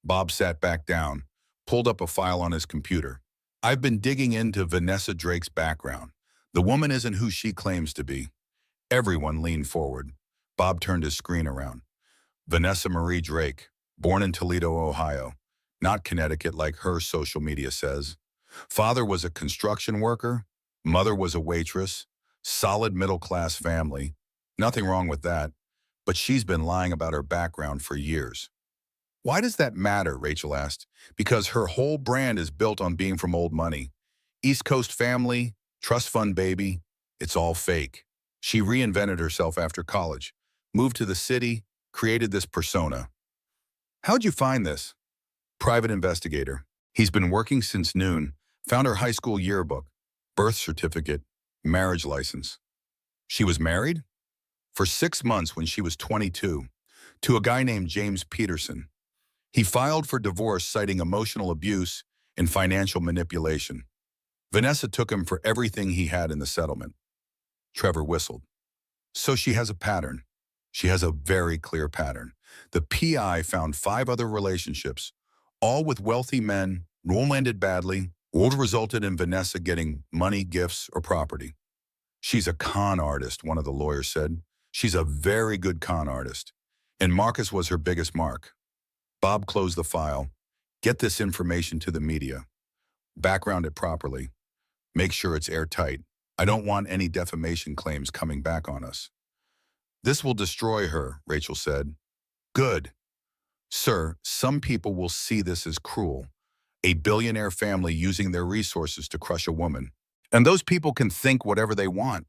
Bob sat back down, pulled up a file on his computer. I've been digging into Vanessa Drake's background. The woman isn't who she claims to be. Everyone leaned forward. Bob turned his screen around. Vanessa Marie Drake, born in Toledo, Ohio. Not Connecticut like her social media says. Father was a construction worker. Mother was a waitress. Solid middle-class family. Nothing wrong with that. But she's been lying about her background for years. Why does that matter, Rachel asked. Because her whole brand is built on being from old money. East Coast family, trust fund baby. It's all fake. She reinvented herself after college, moved to the city, created this persona. How'd you find this? Private investigator. He's been working since noon. Found her high school yearbook, birth certificate, marriage license. She was married? For 6 months when she was 22, to a guy named James Peterson. He filed for divorce citing emotional abuse and financial manipulation. Vanessa took him for everything he had in the settlement. Trevor whistled. So she has a pattern. She has a very clear pattern. The PI found 5 other relationships, all with wealthy men, all ended badly, all resulted in Vanessa getting money, gifts, or property. She's a con artist, one of the lawyers said. She's a very good con artist. And Marcus was her biggest mark. Bob closed the file. Get this information to the media. Background it properly. Make sure it's airtight. I don't want any defamation claims coming back on us. This will destroy her, Rachel said. Good. Sir, some people will see this as cruel. A billionaire family using their resources to crush a woman. And those people can think whatever they want.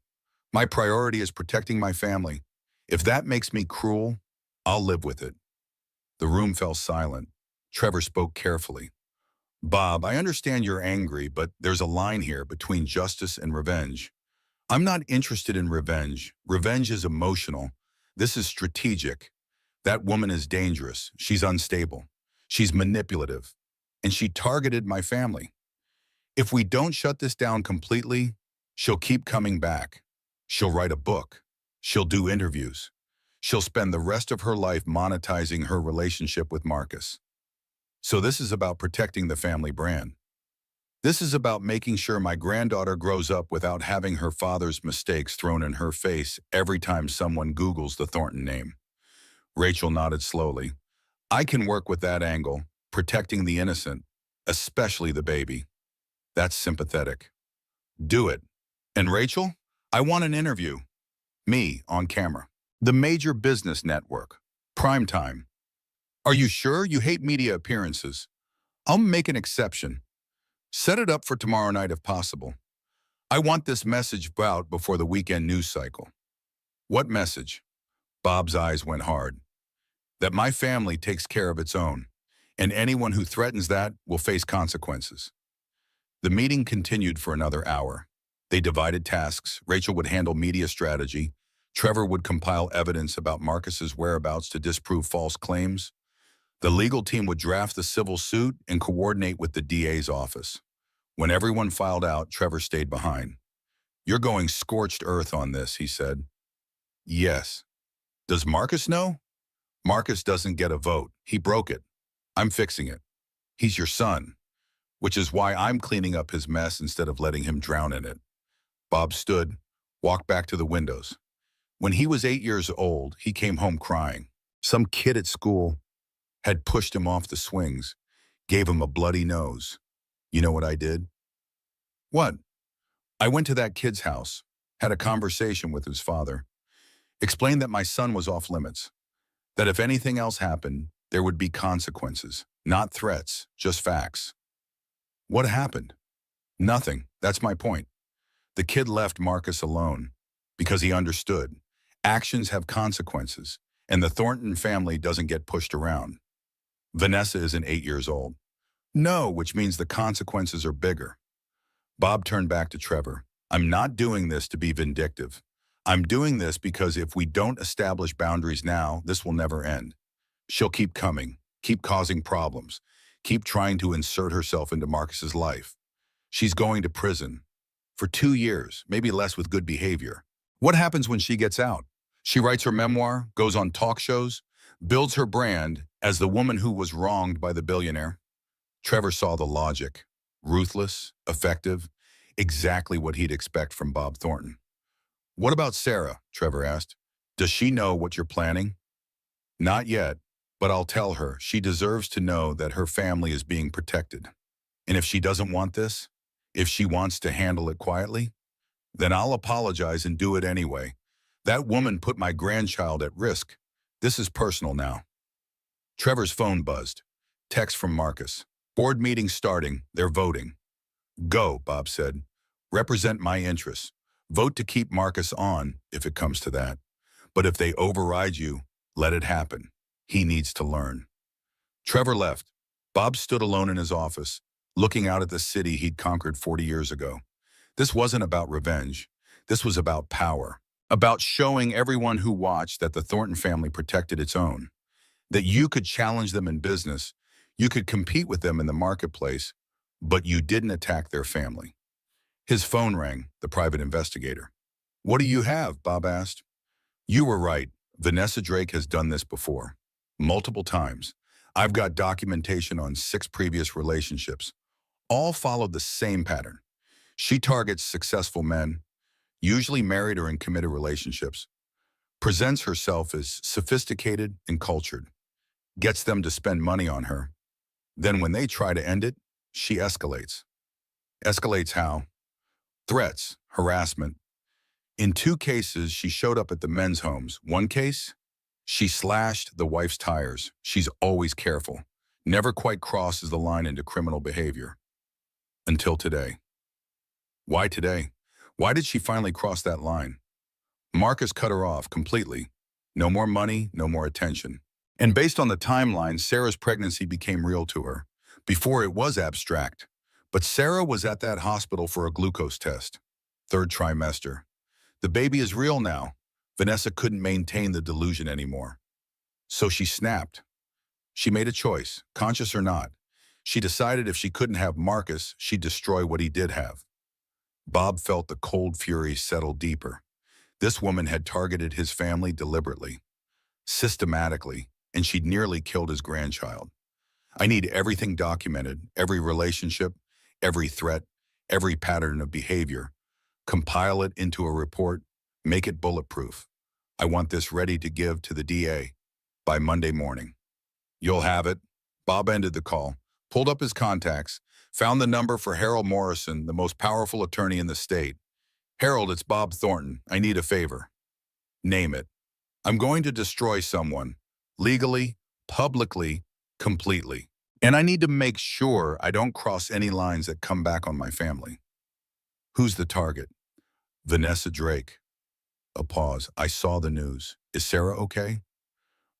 My priority is protecting my family. If that makes me cruel, I'll live with it. The room fell silent. Trevor spoke carefully. Bob, I understand you're angry, but there's a line here between justice and revenge. I'm not interested in revenge. Revenge is emotional. This is strategic. That woman is dangerous. She's unstable. She's manipulative. And she targeted my family. If we don't shut this down completely, she'll keep coming back. She'll write a book. She'll do interviews. She'll spend the rest of her life monetizing her relationship with Marcus. So this is about protecting the family brand. This is about making sure my granddaughter grows up without having her father's mistakes thrown in her face every time someone Googles the Thornton name. Rachel nodded slowly. I can work with that angle, protecting the innocent, especially the baby. That's sympathetic. Do it. And Rachel, I want an interview. Me, on camera. The major business network. Prime time. Are you sure you hate media appearances? I'll make an exception. Set it up for tomorrow night if possible. I want this message out before the weekend news cycle. What message? Bob's eyes went hard. That my family takes care of its own, and anyone who threatens that will face consequences. The meeting continued for another hour. They divided tasks. Rachel would handle media strategy. Trevor would compile evidence about Marcus's whereabouts to disprove false claims. The legal team would draft the civil suit and coordinate with the DA's office. When everyone filed out, Trevor stayed behind. You're going scorched earth on this, he said. Yes. Does Marcus know? Marcus doesn't get a vote. He broke it. I'm fixing it. He's your son, which is why I'm cleaning up his mess instead of letting him drown in it. Bob stood, walked back to the windows. When he was 8 years old, he came home crying. Some kid at school had pushed him off the swings, gave him a bloody nose. You know what I did? What? I went to that kid's house, had a conversation with his father, explained that my son was off limits, that if anything else happened, there would be consequences, not threats, just facts. What happened? Nothing. That's my point. The kid left Marcus alone because he understood. Actions have consequences, and the Thornton family doesn't get pushed around. Vanessa isn't 8 years old. No, which means the consequences are bigger. Bob turned back to Trevor. I'm not doing this to be vindictive. I'm doing this because if we don't establish boundaries now, this will never end. She'll keep coming, keep causing problems, keep trying to insert herself into Marcus's life. She's going to prison for 2 years, maybe less with good behavior. What happens when she gets out? She writes her memoir, goes on talk shows, builds her brand as the woman who was wronged by the billionaire. Trevor saw the logic. Ruthless, effective, exactly what he'd expect from Bob Thornton. What about Sarah? Trevor asked. Does she know what you're planning? Not yet, but I'll tell her. She deserves to know that her family is being protected. And if she doesn't want this, if she wants to handle it quietly, then I'll apologize and do it anyway. That woman put my grandchild at risk. This is personal now. Trevor's phone buzzed. Text from Marcus. Board meeting starting. They're voting. Go, Bob said. Represent my interests. Vote to keep Marcus on, if it comes to that. But if they override you, let it happen. He needs to learn. Trevor left. Bob stood alone in his office, looking out at the city he'd conquered 40 years ago. This wasn't about revenge. This was about power. About showing everyone who watched that the Thornton family protected its own. That you could challenge them in business, you could compete with them in the marketplace, but you didn't attack their family. His phone rang, the private investigator. What do you have? Bob asked. You were right. Vanessa Drake has done this before. Multiple times. I've got documentation on 6 previous relationships. All followed the same pattern. She targets successful men, usually married or in committed relationships, presents herself as sophisticated and cultured, gets them to spend money on her. Then when they try to end it, she escalates. Escalates how? threats, harassment. In 2 cases, she showed up at the men's homes. One case, she slashed the wife's tires. She's always careful. Never quite crosses the line into criminal behavior. Until today. Why today? Why did she finally cross that line? Marcus cut her off completely. No more money, no more attention. And based on the timeline, Sarah's pregnancy became real to her. Before it was abstract. But Sarah was at that hospital for a glucose test. 3rd trimester. The baby is real now. Vanessa couldn't maintain the delusion anymore. So she snapped. She made a choice, conscious or not. She decided if she couldn't have Marcus, she'd destroy what he did have. Bob felt the cold fury settle deeper. This woman had targeted his family deliberately, systematically, and she'd nearly killed his grandchild. I need everything documented, every relationship, every threat, every pattern of behavior. Compile it into a report, make it bulletproof. I want this ready to give to the DA by Monday morning. You'll have it. Bob ended the call, pulled up his contacts, found the number for Harold Morrison, the most powerful attorney in the state. Harold, it's Bob Thornton. I need a favor. Name it. I'm going to destroy someone, legally, publicly, completely. And I need to make sure I don't cross any lines that come back on my family. Who's the target? Vanessa Drake. A pause. I saw the news. Is Sarah okay?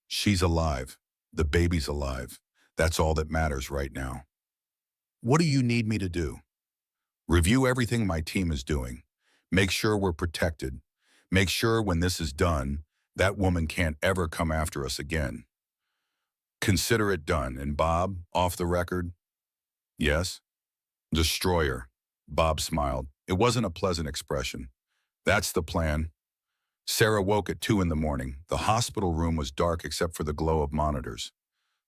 She's alive. The baby's alive. That's all that matters right now. What do you need me to do? Review everything my team is doing. Make sure we're protected. Make sure when this is done, that woman can't ever come after us again. Consider it done. And Bob, off the record? Yes? Destroyer. Bob smiled. It wasn't a pleasant expression. That's the plan. Sarah woke at 2 in the morning. The hospital room was dark except for the glow of monitors.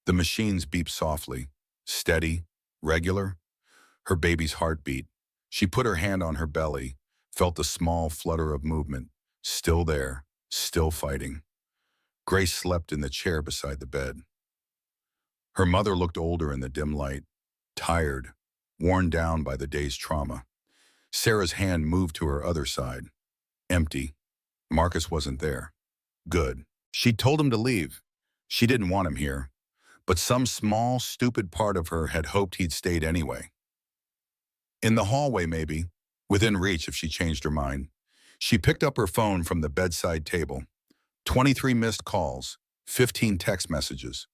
The machines beeped softly, steady, regular. Her baby's heartbeat. She put her hand on her belly, felt the small flutter of movement. Still there, still fighting. Grace slept in the chair beside the bed. Her mother looked older in the dim light, tired, worn down by the day's trauma. Sarah's hand moved to her other side. Empty. Marcus wasn't there. Good. She told him to leave. She didn't want him here. But some small, stupid part of her had hoped he'd stayed anyway. In the hallway, maybe, within reach if she changed her mind. She picked up her phone from the bedside table. 23 missed calls, 15 text messages,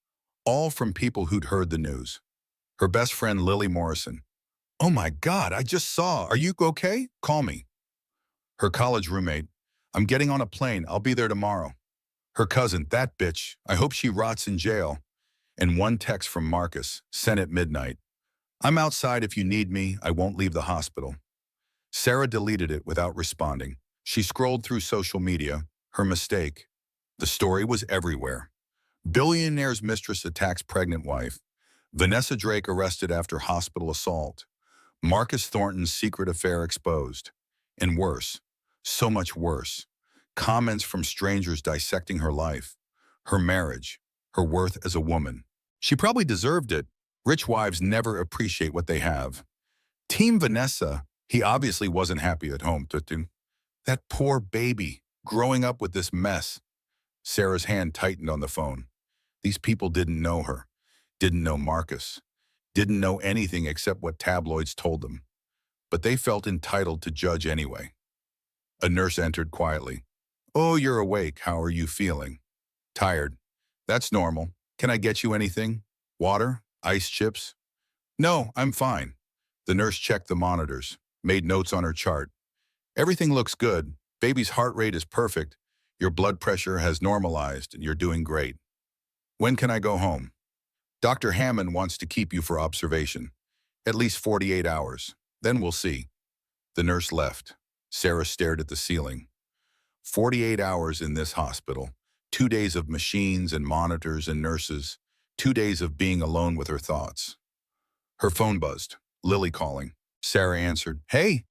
all from people who'd heard the news. Her best friend, Lily Morrison. Oh my God, I just saw. Are you okay? Call me. Her college roommate. I'm getting on a plane. I'll be there tomorrow. Her cousin, that bitch. I hope she rots in jail. And one text from Marcus, sent at midnight. I'm outside if you need me. I won't leave the hospital. Sarah deleted it without responding. She scrolled through social media. Her mistake. The story was everywhere. Billionaire's mistress attacks pregnant wife. Vanessa Drake arrested after hospital assault. Marcus Thornton's secret affair exposed. And worse, so much worse, comments from strangers dissecting her life, her marriage, her worth as a woman. She probably deserved it. Rich wives never appreciate what they have. Team Vanessa, he obviously wasn't happy at home, Tutu. That poor baby, growing up with this mess. Sarah's hand tightened on the phone. These people didn't know her, didn't know Marcus, didn't know anything except what tabloids told them. But they felt entitled to judge anyway. A nurse entered quietly. Oh, you're awake. How are you feeling? Tired. That's normal. Can I get you anything? Water? Ice chips? No, I'm fine. The nurse checked the monitors, made notes on her chart. Everything looks good. Baby's heart rate is perfect. Your blood pressure has normalized and you're doing great. When can I go home? Dr. Hammond wants to keep you for observation. At least 48 hours. Then we'll see. The nurse left. Sarah stared at the ceiling. 48 hours in this hospital. 2 days of machines and monitors and nurses. 2 days of being alone with her thoughts. Her phone buzzed. Lily calling. Sarah answered. Hey.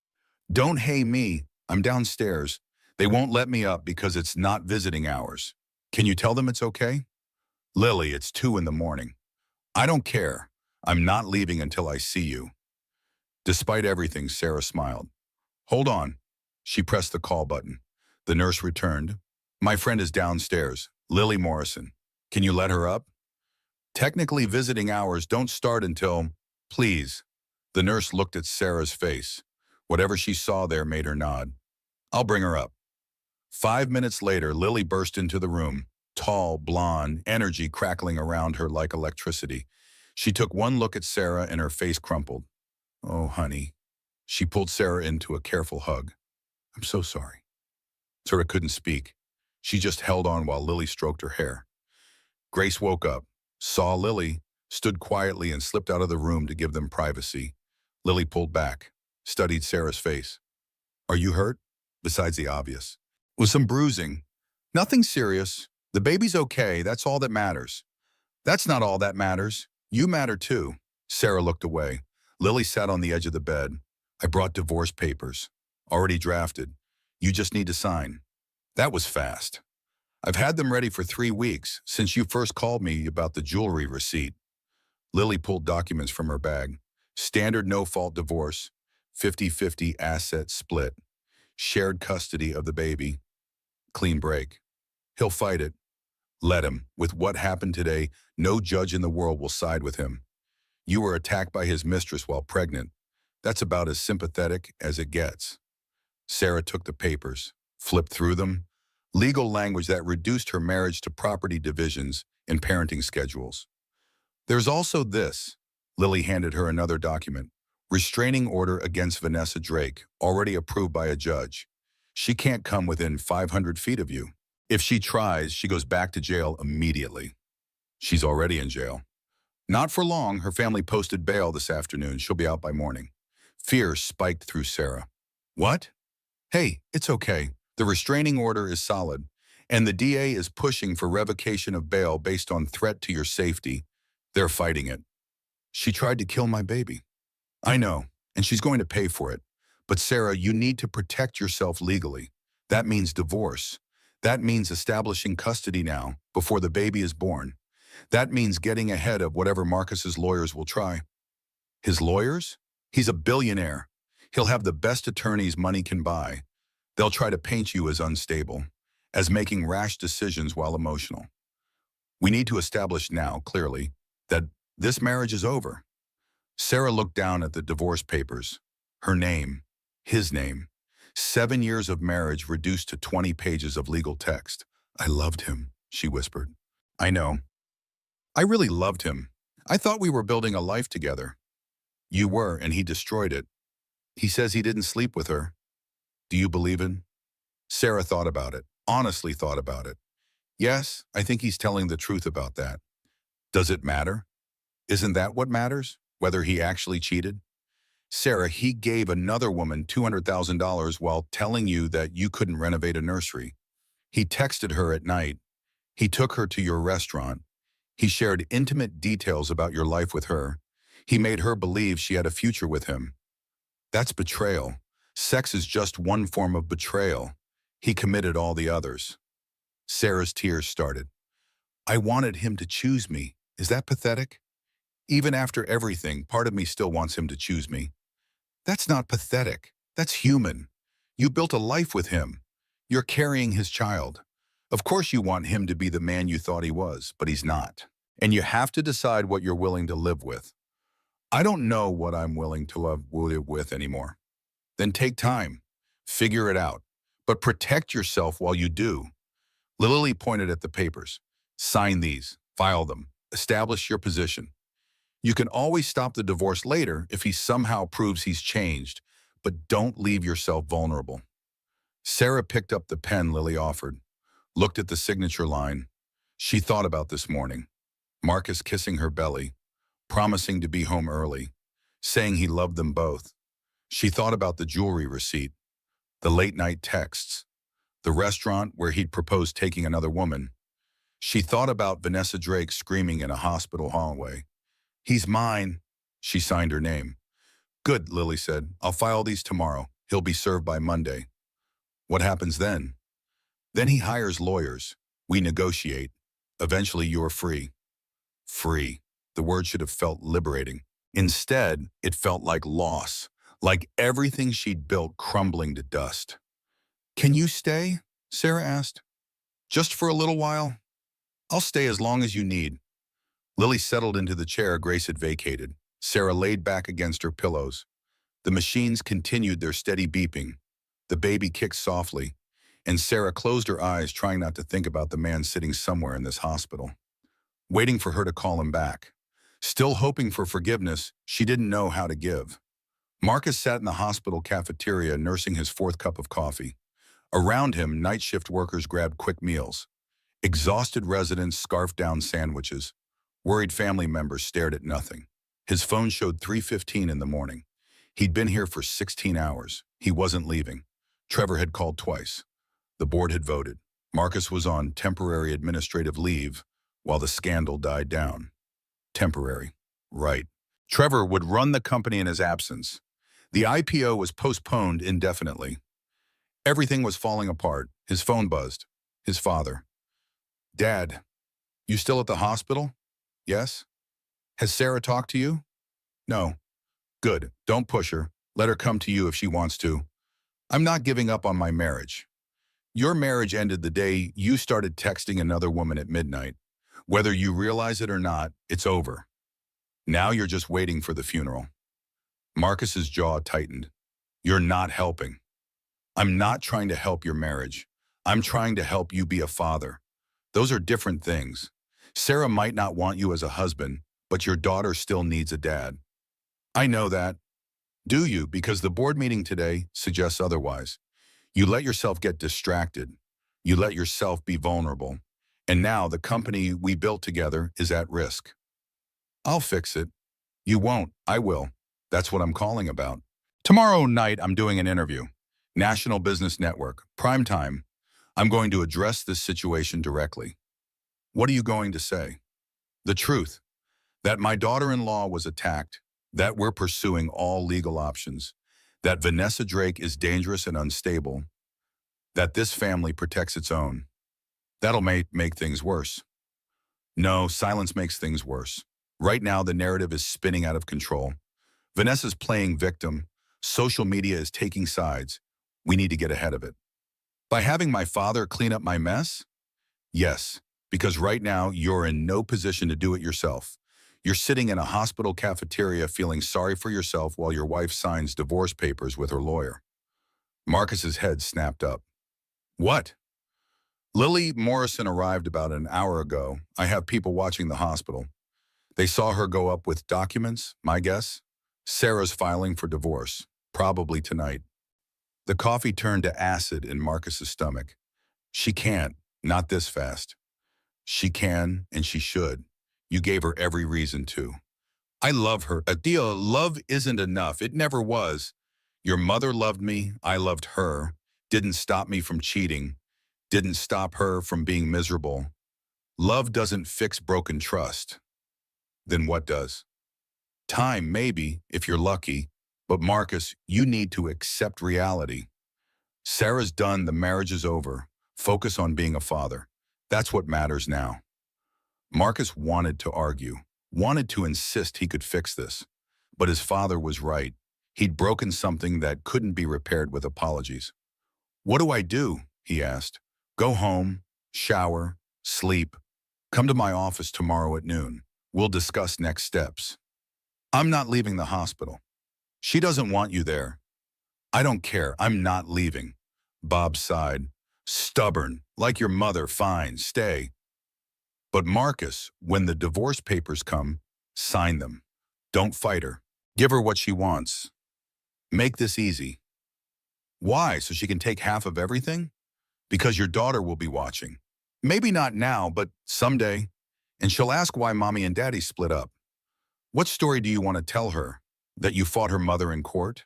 Don't hey me. I'm downstairs. They won't let me up because it's not visiting hours. Can you tell them it's okay? Lily, it's 2 in the morning. I don't care. I'm not leaving until I see you. Despite everything, Sarah smiled. Hold on. She pressed the call button. The nurse returned. My friend is downstairs, Lily Morrison. Can you let her up? Technically, visiting hours don't start until, please. The nurse looked at Sarah's face. Whatever she saw there made her nod. I'll bring her up. 5 minutes later, Lily burst into the room, tall, blonde, energy crackling around her like electricity. She took one look at Sarah and her face crumpled. Oh, honey. She pulled Sarah into a careful hug. I'm so sorry. Sarah couldn't speak. She just held on while Lily stroked her hair. Grace woke up, saw Lily, stood quietly and slipped out of the room to give them privacy. Lily pulled back, studied Sarah's face. Are you hurt? Besides the obvious. With some bruising. Nothing serious. The baby's okay, that's all that matters. That's not all that matters. You matter too. Sarah looked away. Lily sat on the edge of the bed. I brought divorce papers. Already drafted. You just need to sign. That was fast. I've had them ready for 3 weeks, since you first called me about the jewelry receipt. Lily pulled documents from her bag. Standard no-fault divorce, 50-50 asset split, shared custody of the baby, clean break. He'll fight it. Let him. With what happened today, no judge in the world will side with him. You were attacked by his mistress while pregnant. That's about as sympathetic as it gets. Sarah took the papers, flipped through them. Legal language that reduced her marriage to property divisions and parenting schedules. There's also this. Lily handed her another document. Restraining order against Vanessa Drake, already approved by a judge. She can't come within 500 feet of you. If she tries, she goes back to jail immediately. She's already in jail. Not for long, her family posted bail this afternoon. She'll be out by morning. Fear spiked through Sarah. What? Hey, it's okay. The restraining order is solid, and the DA is pushing for revocation of bail based on threat to your safety. They're fighting it. She tried to kill my baby. I know, and she's going to pay for it. But Sarah, you need to protect yourself legally. That means divorce. That means establishing custody now, before the baby is born. That means getting ahead of whatever Marcus's lawyers will try. His lawyers? He's a billionaire. He'll have the best attorneys money can buy. They'll try to paint you as unstable, as making rash decisions while emotional. We need to establish now, clearly, that this marriage is over. Sarah looked down at the divorce papers. Her name, his name. 7 years of marriage reduced to 20 pages of legal text. I loved him, she whispered. I know. I really loved him. I thought we were building a life together. You were, and he destroyed it. He says he didn't sleep with her. Do you believe it? Sarah thought about it, honestly thought about it. Yes, I think he's telling the truth about that. Does it matter? Isn't that what matters? Whether he actually cheated? Sarah, he gave another woman $200,000 while telling you that you couldn't renovate a nursery. He texted her at night. He took her to your restaurant. He shared intimate details about your life with her. He made her believe she had a future with him. That's betrayal. Sex is just one form of betrayal. He committed all the others. Sarah's tears started. I wanted him to choose me. Is that pathetic? Even after everything, part of me still wants him to choose me. That's not pathetic. That's human. You built a life with him. You're carrying his child. Of course you want him to be the man you thought he was, but he's not. And you have to decide what you're willing to live with. I don't know what I'm willing to live with anymore. Then take time. Figure it out. But protect yourself while you do. Lily pointed at the papers. Sign these. File them. Establish your position. You can always stop the divorce later if he somehow proves he's changed, but don't leave yourself vulnerable. Sarah picked up the pen Lily offered, looked at the signature line. She thought about this morning. Marcus kissing her belly, promising to be home early, saying he loved them both. She thought about the jewelry receipt, the late-night texts, the restaurant where he'd proposed taking another woman. She thought about Vanessa Drake screaming in a hospital hallway. He's mine. She signed her name. Good, Lily said. I'll file these tomorrow. He'll be served by Monday. What happens then? Then he hires lawyers. We negotiate. Eventually you're free. Free. The word should have felt liberating. Instead, it felt like loss. like everything she'd built crumbling to dust. "Can you stay?" Sarah asked. "Just for a little while?" "I'll stay as long as you need." Lily settled into the chair Grace had vacated. Sarah laid back against her pillows. The machines continued their steady beeping. The baby kicked softly, and Sarah closed her eyes, trying not to think about the man sitting somewhere in this hospital, waiting for her to call him back. Still hoping for forgiveness, she didn't know how to give. Marcus sat in the hospital cafeteria nursing his fourth cup of coffee. Around him, night shift workers grabbed quick meals. Exhausted residents scarfed down sandwiches. Worried family members stared at nothing. His phone showed 3:15 in the morning. He'd been here for 16 hours. He wasn't leaving. Trevor had called twice. The board had voted. Marcus was on temporary administrative leave while the scandal died down. Temporary. Right. Trevor would run the company in his absence. The IPO was postponed indefinitely. Everything was falling apart. His phone buzzed. His father. "Dad, you still at the hospital?" "Yes." "Has Sarah talked to you?" "No." "Good. Don't push her. Let her come to you if she wants to. I'm not giving up on my marriage. Your marriage ended the day you started texting another woman at midnight. Whether you realize it or not, it's over. Now you're just waiting for the funeral." Marcus's jaw tightened. "You're not helping." "I'm not trying to help your marriage. I'm trying to help you be a father. Those are different things. Sarah might not want you as a husband, but your daughter still needs a dad." "I know that." "Do you? Because the board meeting today suggests otherwise. You let yourself get distracted. You let yourself be vulnerable. And now the company we built together is at risk." "I'll fix it." "You won't. I will. That's what I'm calling about. Tomorrow night, I'm doing an interview. National Business Network, prime time. I'm going to address this situation directly." "What are you going to say?" "The truth. That my daughter-in-law was attacked, that we're pursuing all legal options, that Vanessa Drake is dangerous and unstable, that this family protects its own. That'll make things worse." "No, silence makes things worse. Right now, the narrative is spinning out of control. Vanessa's playing victim. Social media is taking sides. We need to get ahead of it." "By having my father clean up my mess?" "Yes, because right now you're in no position to do it yourself. You're sitting in a hospital cafeteria feeling sorry for yourself while your wife signs divorce papers with her lawyer." Marcus's head snapped up. "What?" "Lily Morrison arrived about an hour ago. I have people watching the hospital. They saw her go up with documents, my guess. Sarah's filing for divorce, probably tonight." The coffee turned to acid in Marcus's stomach. "She can't, not this fast." "She can, and she should. You gave her every reason to." "I love her. Adia, love isn't enough. It never was. Your mother loved me. I loved her. Didn't stop me from cheating. Didn't stop her from being miserable. Love doesn't fix broken trust." "Then what does?" "Time, maybe, if you're lucky. But Marcus, you need to accept reality. Sarah's done. The marriage is over. Focus on being a father. That's what matters now." Marcus wanted to argue, wanted to insist he could fix this. But his father was right. He'd broken something that couldn't be repaired with apologies. "What do I do?" he asked. "Go home, shower, sleep. Come to my office tomorrow at noon. We'll discuss next steps." "I'm not leaving the hospital." "She doesn't want you there." "I don't care. I'm not leaving." Bob sighed. "Stubborn, like your mother. Fine, stay. But Marcus, when the divorce papers come, sign them. Don't fight her. Give her what she wants. Make this easy." "Why, so she can take half of everything?" "Because your daughter will be watching. Maybe not now, but someday. And she'll ask why mommy and daddy split up. What story do you want to tell her? That you fought her mother in court?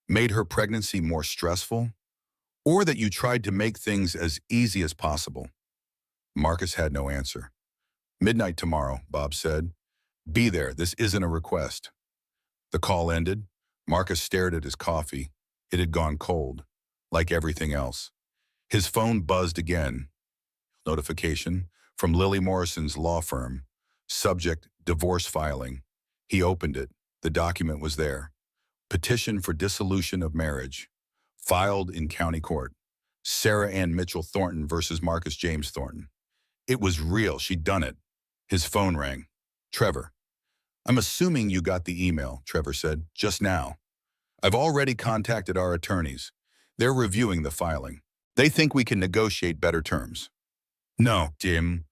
Made her pregnancy more stressful? Or that you tried to make things as easy as possible?" Marcus had no answer. "Midnight tomorrow," Bob said. "Be there. This isn't a request." The call ended. Marcus stared at his coffee. It had gone cold, like everything else. His phone buzzed again. Notification from Lily Morrison's law firm. Subject, divorce filing. He opened it. The document was there. Petition for dissolution of marriage. Filed in county court. Sarah Ann Mitchell Thornton versus Marcus James Thornton. It was real. She'd done it. His phone rang. Trevor. I'm assuming you got the email, Trevor said, just now. I've already contacted our attorneys. They're reviewing the filing. They think we can negotiate better terms. No, Jim.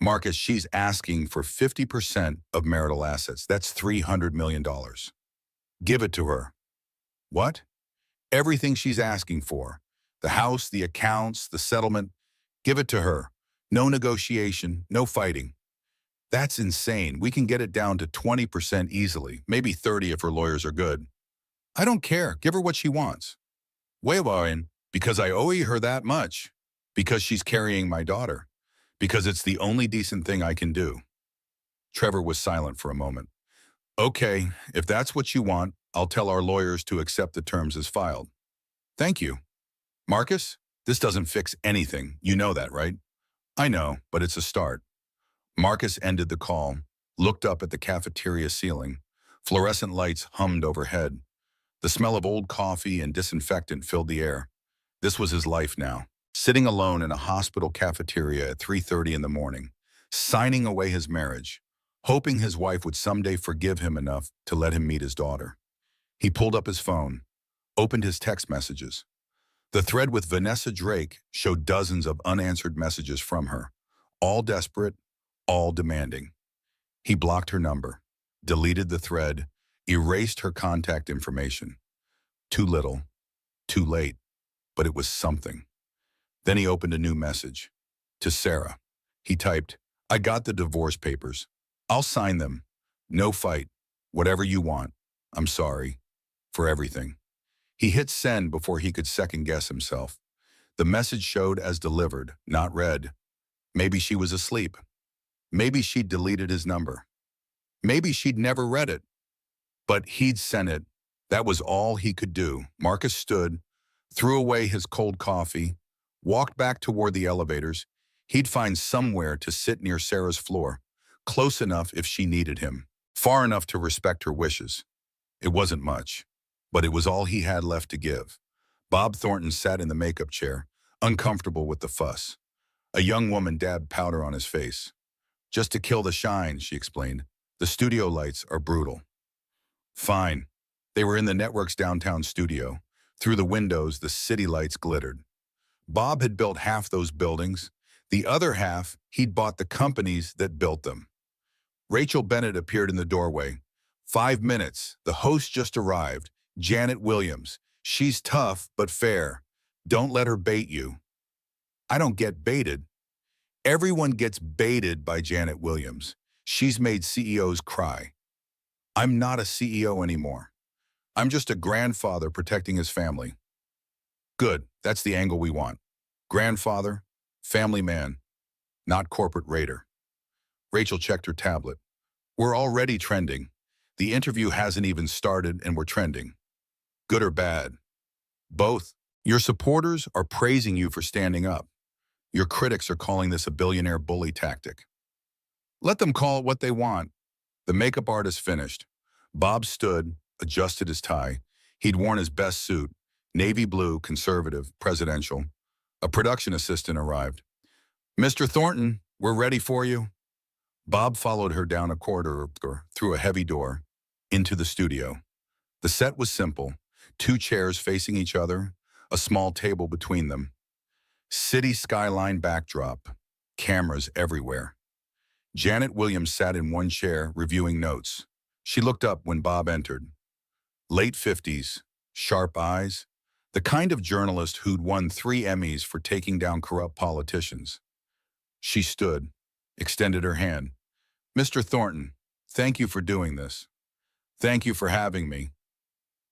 Marcus, she's asking for 50% of marital assets. That's $300 million. Give it to her. What? Everything she's asking for. The house, the accounts, the settlement. Give it to her. No negotiation, no fighting. That's insane. We can get it down to 20% easily, maybe 30 if her lawyers are good. I don't care. Give her what she wants. Wait, because I owe her that much. Because she's carrying my daughter. Because it's the only decent thing I can do. Trevor was silent for a moment. Okay, if that's what you want, I'll tell our lawyers to accept the terms as filed. Thank you. Marcus, this doesn't fix anything. You know that, right? I know, but it's a start. Marcus ended the call, looked up at the cafeteria ceiling. Fluorescent lights hummed overhead. The smell of old coffee and disinfectant filled the air. This was his life now, sitting alone in a hospital cafeteria at 3:30 in the morning, signing away his marriage, hoping his wife would someday forgive him enough to let him meet his daughter. He pulled up his phone, opened his text messages. The thread with Vanessa Drake showed dozens of unanswered messages from her, all desperate, all demanding. He blocked her number, deleted the thread, erased her contact information. Too little, too late, but it was something. Then he opened a new message. To Sarah. He typed, I got the divorce papers. I'll sign them. No fight. Whatever you want. I'm sorry. For everything. He hit send before he could second-guess himself. The message showed as delivered, not read. Maybe she was asleep. Maybe she'd deleted his number. Maybe she'd never read it. But he'd sent it. That was all he could do. Marcus stood, threw away his cold coffee, walked back toward the elevators. He'd find somewhere to sit near Sarah's floor, close enough if she needed him, far enough to respect her wishes. It wasn't much, but it was all he had left to give. Bob Thornton sat in the makeup chair, uncomfortable with the fuss. A young woman dabbed powder on his face. Just to kill the shine, she explained. The studio lights are brutal. Fine. They were in the network's downtown studio. Through the windows, the city lights glittered. Bob had built half those buildings. The other half, he'd bought the companies that built them. Rachel Bennett appeared in the doorway. 5 minutes. The host just arrived. Janet Williams. She's tough, but fair. Don't let her bait you. I don't get baited. Everyone gets baited by Janet Williams. She's made CEOs cry. I'm not a CEO anymore. I'm just a grandfather protecting his family. Good, that's the angle we want. Grandfather, family man, not corporate raider. Rachel checked her tablet. We're already trending. The interview hasn't even started and we're trending. Good or bad? Both. Your supporters are praising you for standing up. Your critics are calling this a billionaire bully tactic. Let them call it what they want. The makeup artist finished. Bob stood, adjusted his tie. He'd worn his best suit, navy blue, conservative, presidential. A production assistant arrived. Mr. Thornton, we're ready for you. Bob followed her down a corridor, through a heavy door, into the studio. The set was simple. 2 chairs facing each other, a small table between them. City skyline backdrop, cameras everywhere. Janet Williams sat in one chair, reviewing notes. She looked up when Bob entered. Late 50s, sharp eyes, the kind of journalist who'd won 3 Emmys for taking down corrupt politicians. She stood, extended her hand. Mr. Thornton, thank you for doing this. Thank you for having me.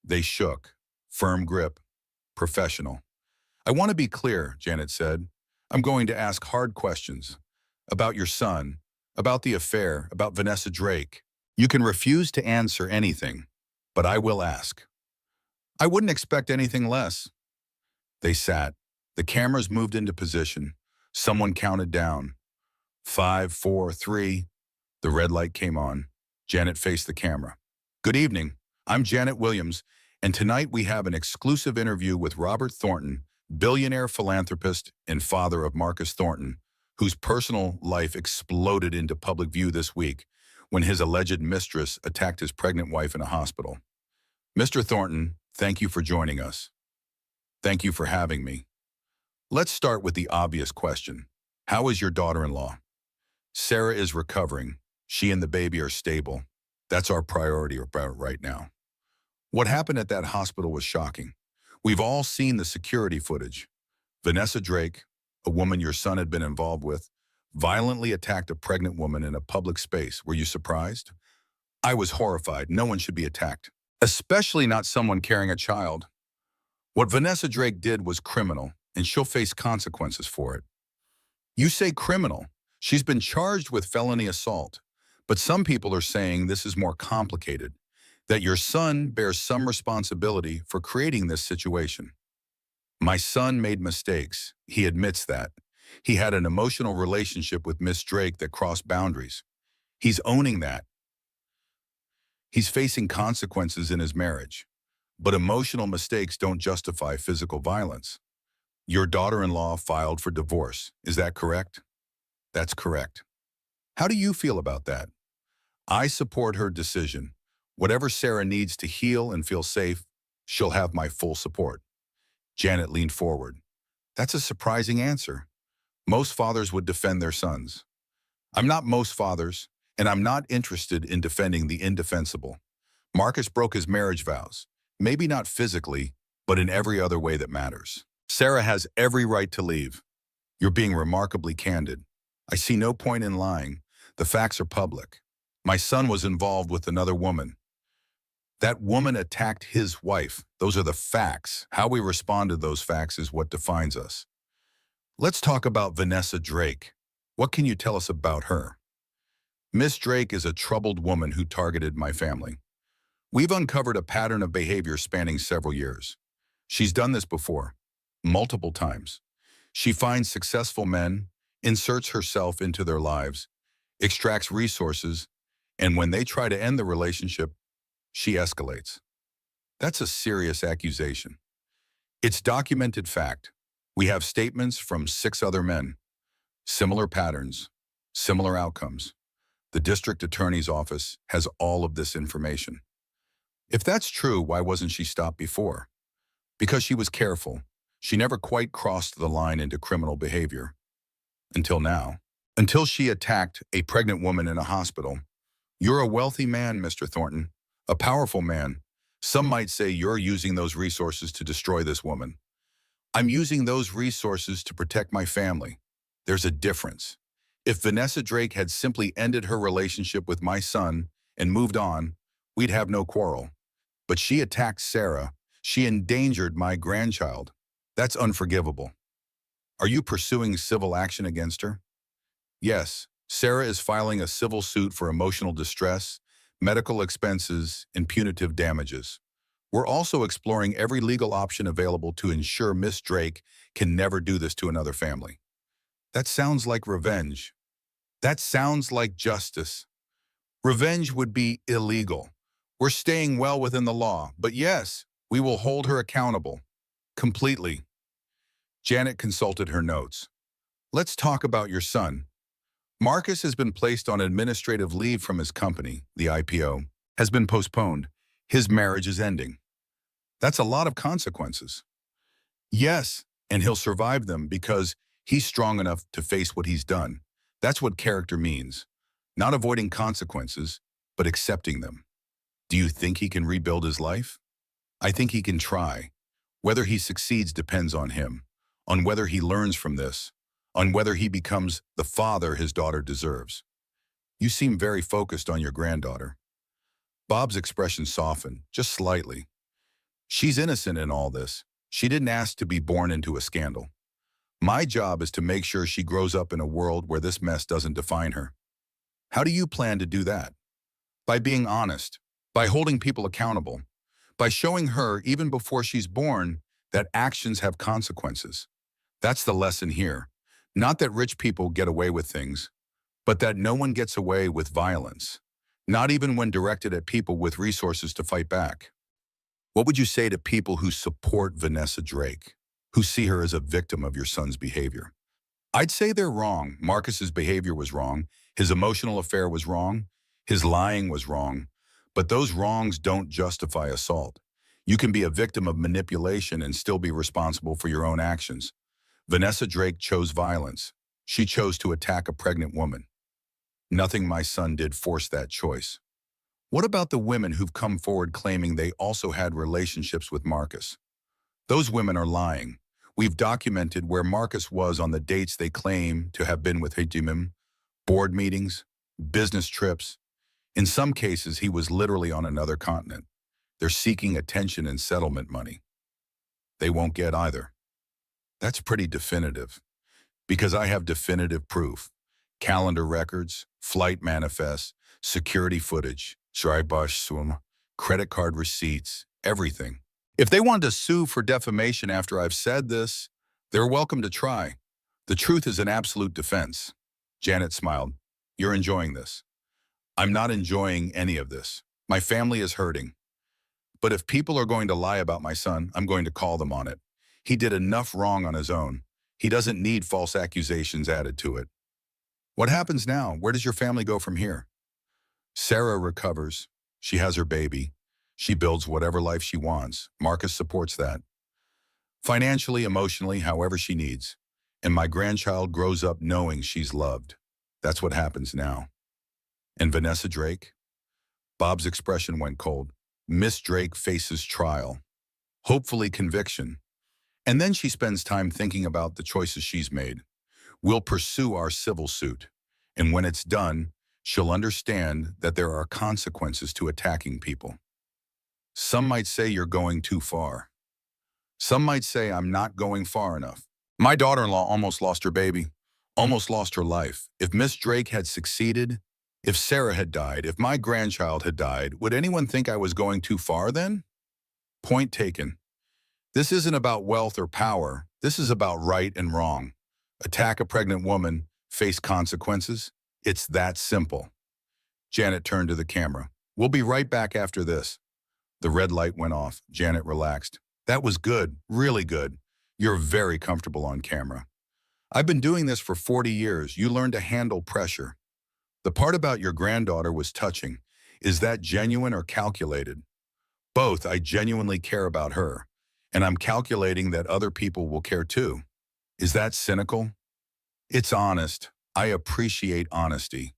They shook, firm grip, professional. I want to be clear, Janet said. I'm going to ask hard questions about your son, about the affair, about Vanessa Drake. You can refuse to answer anything, but I will ask. I wouldn't expect anything less. They sat. The cameras moved into position. Someone counted down. 5, 4, 3. The red light came on. Janet faced the camera. Good evening. I'm Janet Williams, And tonight we have an exclusive interview with Robert Thornton, billionaire philanthropist and father of Marcus Thornton, whose personal life exploded into public view this week when his alleged mistress attacked his pregnant wife in a hospital. Mr. Thornton, thank you for joining us. Thank you for having me. Let's start with the obvious question. How is your daughter-in-law? Sarah is recovering. She and the baby are stable. That's our priority right now. What happened at that hospital was shocking. We've all seen the security footage. Vanessa Drake, a woman your son had been involved with, violently attacked a pregnant woman in a public space. Were you surprised? I was horrified. No one should be attacked, especially not someone carrying a child. What Vanessa Drake did was criminal, and she'll face consequences for it. You say criminal. She's been charged with felony assault, but some people are saying this is more complicated, that your son bears some responsibility for creating this situation. My son made mistakes. He admits that. He had an emotional relationship with Miss Drake that crossed boundaries. He's owning that. He's facing consequences in his marriage. But emotional mistakes don't justify physical violence. Your daughter-in-law filed for divorce. Is that correct? That's correct. How do you feel about that? I support her decision. Whatever Sarah needs to heal and feel safe, she'll have my full support. Janet leaned forward. That's a surprising answer. Most fathers would defend their sons. I'm not most fathers, and I'm not interested in defending the indefensible. Marcus broke his marriage vows. Maybe not physically, but in every other way that matters. Sarah has every right to leave. You're being remarkably candid. I see no point in lying. The facts are public. My son was involved with another woman. That woman attacked his wife. Those are the facts. How we respond to those facts is what defines us. Let's talk about Vanessa Drake. What can you tell us about her? Miss Drake is a troubled woman who targeted my family. We've uncovered a pattern of behavior spanning several years. She's done this before, multiple times. She finds successful men, inserts herself into their lives, extracts resources, and when they try to end the relationship, she escalates. That's a serious accusation. It's documented fact. We have statements from 6 other men. Similar patterns, similar outcomes. The district attorney's office has all of this information. If that's true, why wasn't she stopped before? Because she was careful. She never quite crossed the line into criminal behavior. Until now. Until she attacked a pregnant woman in a hospital. You're a wealthy man, Mr. Thornton. A powerful man. Some might say you're using those resources to destroy this woman. I'm using those resources to protect my family. There's a difference. If Vanessa Drake had simply ended her relationship with my son and moved on, we'd have no quarrel. But she attacked Sarah. She endangered my grandchild. That's unforgivable. Are you pursuing civil action against her? Yes, Sarah is filing a civil suit for emotional distress, medical expenses, and punitive damages. We're also exploring every legal option available to ensure Miss Drake can never do this to another family. That sounds like revenge. That sounds like justice. Revenge would be illegal. We're staying well within the law, but yes, we will hold her accountable. Completely. Janet consulted her notes. Let's talk about your son. Marcus has been placed on administrative leave from his company, the IPO, has been postponed. His marriage is ending. That's a lot of consequences. Yes, and he'll survive them because he's strong enough to face what he's done. That's what character means. Not avoiding consequences, but accepting them. Do you think he can rebuild his life? I think he can try. Whether he succeeds depends on him, on whether he learns from this, on whether he becomes the father his daughter deserves. You seem very focused on your granddaughter. Bob's expression softened, just slightly. She's innocent in all this. She didn't ask to be born into a scandal. My job is to make sure she grows up in a world where this mess doesn't define her. How do you plan to do that? By being honest, by holding people accountable, by showing her, even before she's born, that actions have consequences. That's the lesson here. Not that rich people get away with things, but that no one gets away with violence, not even when directed at people with resources to fight back. What would you say to people who support Vanessa Drake, who see her as a victim of your son's behavior? I'd say they're wrong. Marcus's behavior was wrong. His emotional affair was wrong. His lying was wrong. But those wrongs don't justify assault. You can be a victim of manipulation and still be responsible for your own actions. Vanessa Drake chose violence. She chose to attack a pregnant woman. Nothing my son did forced that choice. What about the women who've come forward claiming they also had relationships with Marcus? Those women are lying. We've documented where Marcus was on the dates they claim to have been with him, board meetings, business trips. In some cases, he was literally on another continent. They're seeking attention and settlement money. They won't get either. That's pretty definitive, because I have definitive proof. Calendar records, flight manifests, security footage, credit card receipts, everything. If they want to sue for defamation after I've said this, they're welcome to try. The truth is an absolute defense. Janet smiled. You're enjoying this. I'm not enjoying any of this. My family is hurting. But if people are going to lie about my son, I'm going to call them on it. He did enough wrong on his own. He doesn't need false accusations added to it. What happens now? Where does your family go from here? Sarah recovers. She has her baby. She builds whatever life she wants. Marcus supports that. Financially, emotionally, however she needs. And my grandchild grows up knowing she's loved. That's what happens now. And Vanessa Drake? Bob's expression went cold. Miss Drake faces trial. Hopefully conviction. And then she spends time thinking about the choices she's made. We'll pursue our civil suit. And when it's done, she'll understand that there are consequences to attacking people. Some might say you're going too far. Some might say I'm not going far enough. My daughter-in-law almost lost her baby, almost lost her life. If Miss Drake had succeeded, if Sarah had died, if my grandchild had died, would anyone think I was going too far then? Point taken. This isn't about wealth or power. This is about right and wrong. Attack a pregnant woman, face consequences. It's that simple. Janet turned to the camera. We'll be right back after this. The red light went off. Janet relaxed. That was good, really good. You're very comfortable on camera. I've been doing this for 40 years. You learned to handle pressure. The part about your granddaughter was touching. Is that genuine or calculated? Both. I genuinely care about her. And I'm calculating that other people will care too. Is that cynical? It's honest. I appreciate honesty.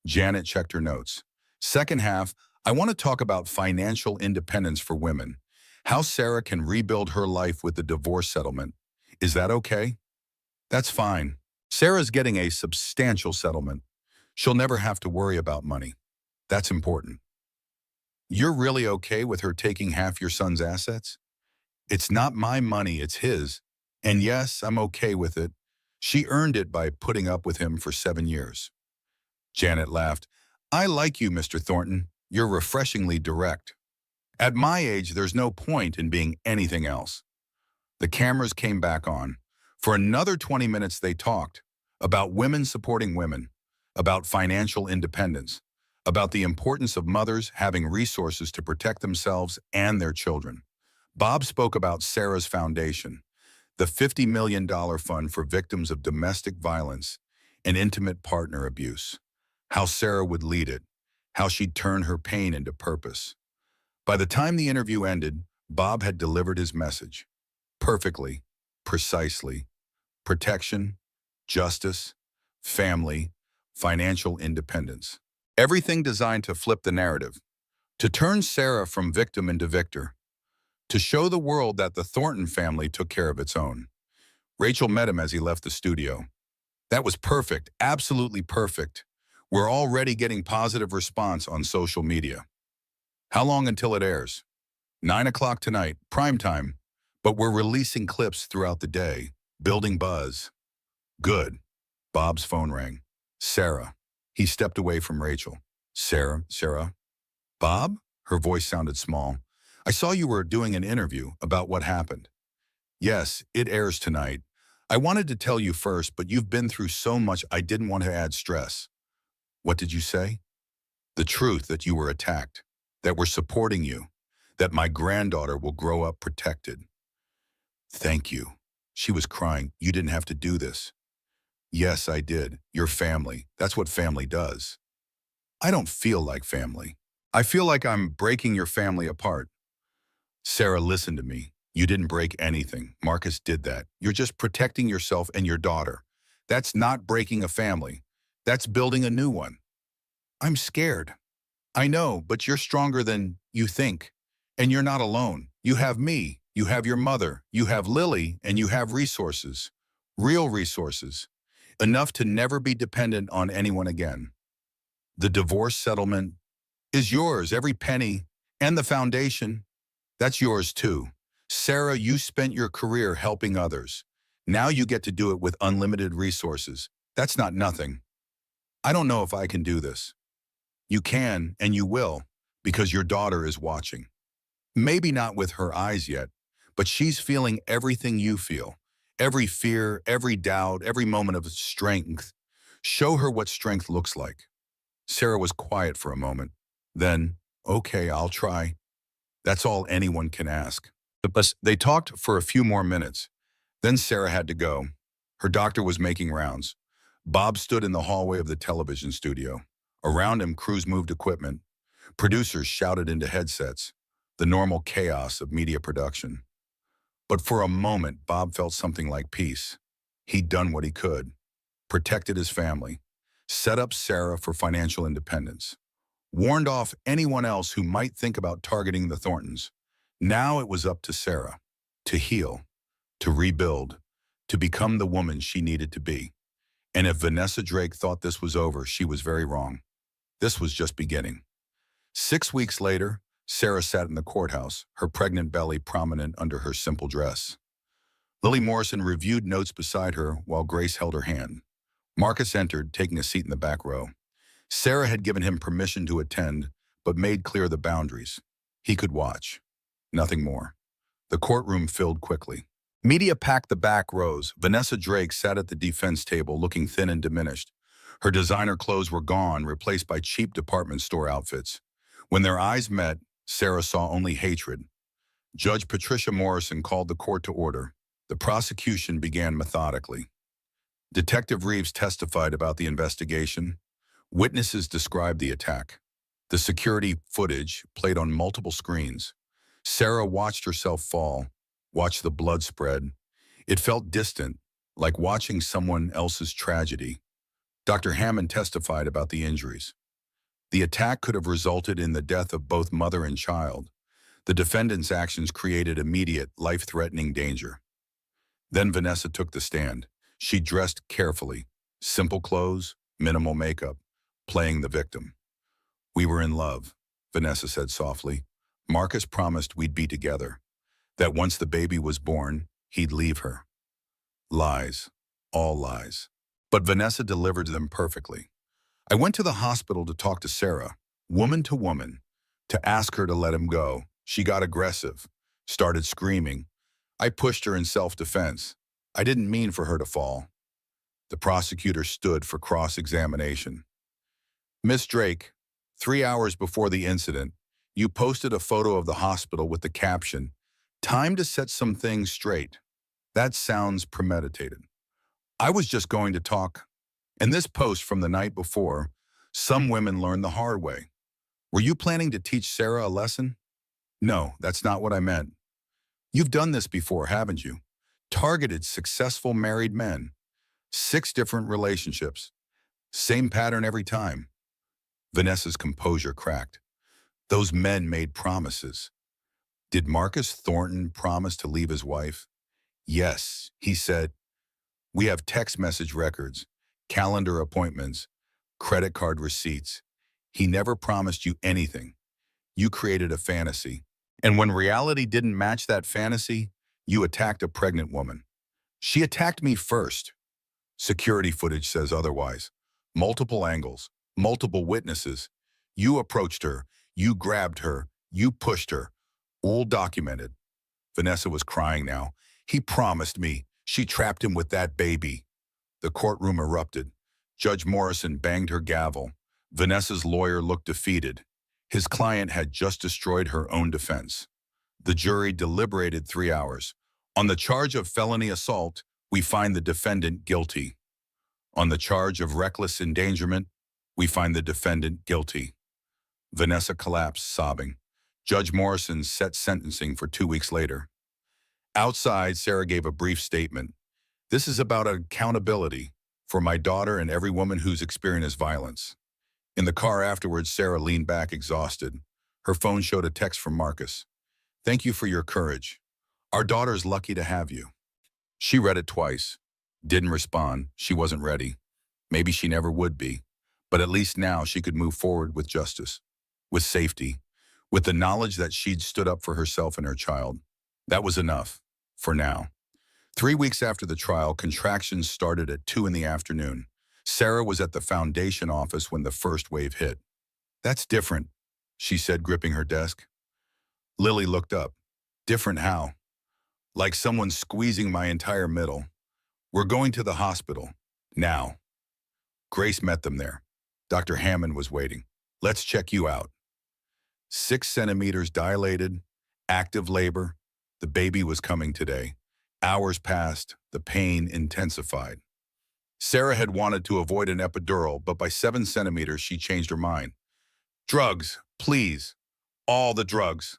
Janet checked her notes. Second half, I want to talk about financial independence for women. How Sarah can rebuild her life with the divorce settlement. Is that okay? That's fine. Sarah's getting a substantial settlement. She'll never have to worry about money. That's important. You're really okay with her taking half your son's assets? It's not my money, it's his. And yes, I'm okay with it. She earned it by putting up with him for 7 years. Janet laughed. I like you, Mr. Thornton. You're refreshingly direct. At my age, there's no point in being anything else. The cameras came back on. For another 20 minutes they talked about women supporting women, about financial independence, about the importance of mothers having resources to protect themselves and their children. Bob spoke about Sarah's foundation, the $50 million fund for victims of domestic violence and intimate partner abuse, how Sarah would lead it, how she'd turn her pain into purpose. By the time the interview ended, Bob had delivered his message. Perfectly, precisely. Protection, justice, family, financial independence. Everything designed to flip the narrative, to turn Sarah from victim into victor, to show the world that the Thornton family took care of its own. Rachel met him as he left the studio. That was perfect, absolutely perfect. We're already getting positive response on social media. How long until it airs? 9 o'clock tonight, prime time. But we're releasing clips throughout the day, building buzz. Good. Bob's phone rang. Sarah. He stepped away from Rachel. Sarah. Bob? Her voice sounded small. I saw you were doing an interview about what happened. Yes, it airs tonight. I wanted to tell you first, but you've been through so much I didn't want to add stress. What did you say? The truth that you were attacked, that we're supporting you, that my granddaughter will grow up protected. Thank you. She was crying. You didn't have to do this. Yes, I did. Your family. That's what family does. I don't feel like family. I feel like I'm breaking your family apart. Sarah, listen to me. You didn't break anything. Marcus did that. You're just protecting yourself and your daughter. That's not breaking a family. That's building a new one. I'm scared. I know, but you're stronger than you think. And you're not alone. You have me. You have your mother. You have Lily, and you have resources. Real resources. Enough to never be dependent on anyone again. The divorce settlement is yours, every penny, and the foundation. That's yours too. Sarah, you spent your career helping others. Now you get to do it with unlimited resources. That's not nothing. I don't know if I can do this. You can, and you will, because your daughter is watching. Maybe not with her eyes yet, but she's feeling everything you feel. Every fear, every doubt, every moment of strength. Show her what strength looks like. Sarah was quiet for a moment. Then, okay, I'll try. That's all anyone can ask. But they talked for a few more minutes. Then Sarah had to go. Her doctor was making rounds. Bob stood in the hallway of the television studio. Around him, crews moved equipment. Producers shouted into headsets. The normal chaos of media production. But for a moment, Bob felt something like peace. He'd done what he could. Protected his family. Set up Sarah for financial independence. Warned off anyone else who might think about targeting the Thorntons. Now it was up to Sarah. To heal. To rebuild. To become the woman she needed to be. And if Vanessa Drake thought this was over, she was very wrong. This was just beginning. 6 weeks later, Sarah sat in the courthouse, her pregnant belly prominent under her simple dress. Lily Morrison reviewed notes beside her while Grace held her hand. Marcus entered, taking a seat in the back row. Sarah had given him permission to attend, but made clear the boundaries. He could watch. Nothing more. The courtroom filled quickly. Media packed the back rows. Vanessa Drake sat at the defense table, looking thin and diminished. Her designer clothes were gone, replaced by cheap department store outfits. When their eyes met, Sarah saw only hatred. Judge Patricia Morrison called the court to order. The prosecution began methodically. Detective Reeves testified about the investigation. Witnesses described the attack. The security footage played on multiple screens. Sarah watched herself fall, watched the blood spread. It felt distant, like watching someone else's tragedy. Dr. Hammond testified about the injuries. The attack could have resulted in the death of both mother and child. The defendant's actions created immediate, life-threatening danger. Then Vanessa took the stand. She dressed carefully, simple clothes, minimal makeup, playing the victim. "We were in love," Vanessa said softly. "Marcus promised we'd be together, that once the baby was born, he'd leave her." Lies, all lies. But Vanessa delivered them perfectly. "I went to the hospital to talk to Sarah, woman to woman, to ask her to let him go. She got aggressive, started screaming. I pushed her in self-defense. I didn't mean for her to fall." The prosecutor stood for cross-examination. "Miss Drake, 3 hours before the incident, you posted a photo of the hospital with the caption, 'Time to set some things straight.' That sounds premeditated." "I was just going to talk." "And this post from the night before, 'Some women learn the hard way.' Were you planning to teach Sarah a lesson?" "No, that's not what I meant." "You've done this before, haven't you? Targeted successful married men. 6 different relationships. Same pattern every time." Vanessa's composure cracked. "Those men made promises." "Did Marcus Thornton promise to leave his wife?" "Yes," he said. "We have text message records, calendar appointments, credit card receipts. He never promised you anything. You created a fantasy. And when reality didn't match that fantasy, you attacked a pregnant woman. She attacked me first." Security footage says otherwise. Multiple angles, multiple witnesses. You approached her, you grabbed her, you pushed her. All documented. Vanessa was crying now. "He promised me. She trapped him with that baby." The courtroom erupted. Judge Morrison banged her gavel. Vanessa's lawyer looked defeated. His client had just destroyed her own defense. The jury deliberated 3 hours. On the charge of felony assault, we find the defendant guilty. On the charge of reckless endangerment, we find the defendant guilty. Vanessa collapsed, sobbing. Judge Morrison set sentencing for 2 weeks later. Outside, Sarah gave a brief statement. This is about accountability for my daughter and every woman who's experienced violence. In the car afterwards, Sarah leaned back exhausted. Her phone showed a text from Marcus. Thank you for your courage. Our daughter's lucky to have you. She read it twice. Didn't respond. She wasn't ready. Maybe she never would be. But at least now she could move forward with justice, with safety, with the knowledge that she'd stood up for herself and her child. That was enough, for now. 3 weeks after the trial, contractions started at 2 in the afternoon. Sarah was at the foundation office when the first wave hit. That's different, she said, gripping her desk. Lily looked up. Different how? Like someone squeezing my entire middle. We're going to the hospital. Now. Grace met them there. Dr. Hammond was waiting. Let's check you out. 6 centimeters dilated, active labor. The baby was coming today. Hours passed, the pain intensified. Sarah had wanted to avoid an epidural, but by 7 centimeters she changed her mind. Drugs, please. All the drugs.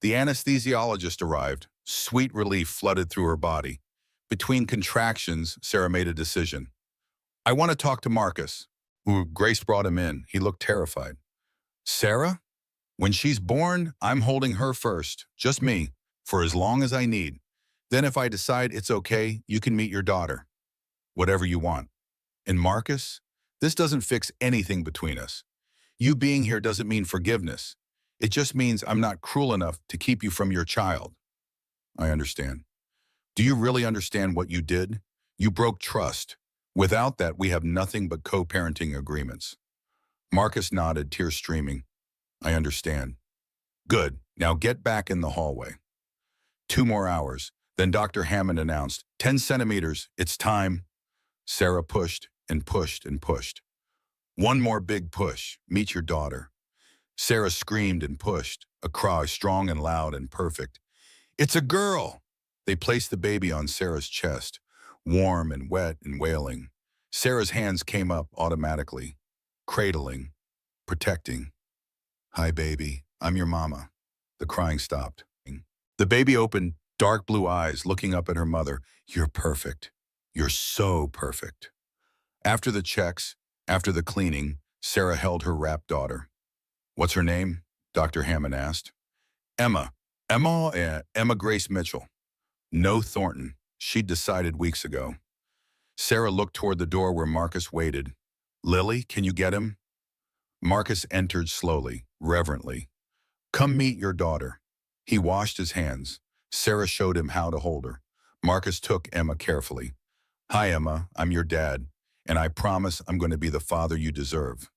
The anesthesiologist arrived. Sweet relief flooded through her body. Between contractions, Sarah made a decision. I want to talk to Marcus. Grace brought him in. He looked terrified. Sarah? When she's born, I'm holding her first, just me, for as long as I need. Then if I decide it's okay, you can meet your daughter. Whatever you want. And Marcus, this doesn't fix anything between us. You being here doesn't mean forgiveness. It just means I'm not cruel enough to keep you from your child. I understand. Do you really understand what you did? You broke trust. Without that, we have nothing but co-parenting agreements. Marcus nodded, tears streaming. I understand. Good. Now get back in the hallway. 2 more hours. Then Dr. Hammond announced, 10 centimeters, it's time. Sarah pushed and pushed and pushed. One more big push. Meet your daughter. Sarah screamed and pushed, a cry strong and loud and perfect. It's a girl! They placed the baby on Sarah's chest, warm and wet and wailing. Sarah's hands came up automatically, cradling, protecting. Hi, baby. I'm your mama. The crying stopped. The baby opened dark blue eyes, looking up at her mother. You're perfect. You're so perfect. After the checks, after the cleaning, Sarah held her wrapped daughter. What's her name? Dr. Hammond asked. Emma. Emma Grace Mitchell. No Thornton. She'd decided weeks ago. Sarah looked toward the door where Marcus waited. Lily, can you get him? Marcus entered slowly, reverently. Come meet your daughter. He washed his hands. Sarah showed him how to hold her. Marcus took Emma carefully. Hi, Emma. I'm your dad, and I promise I'm going to be the father you deserve.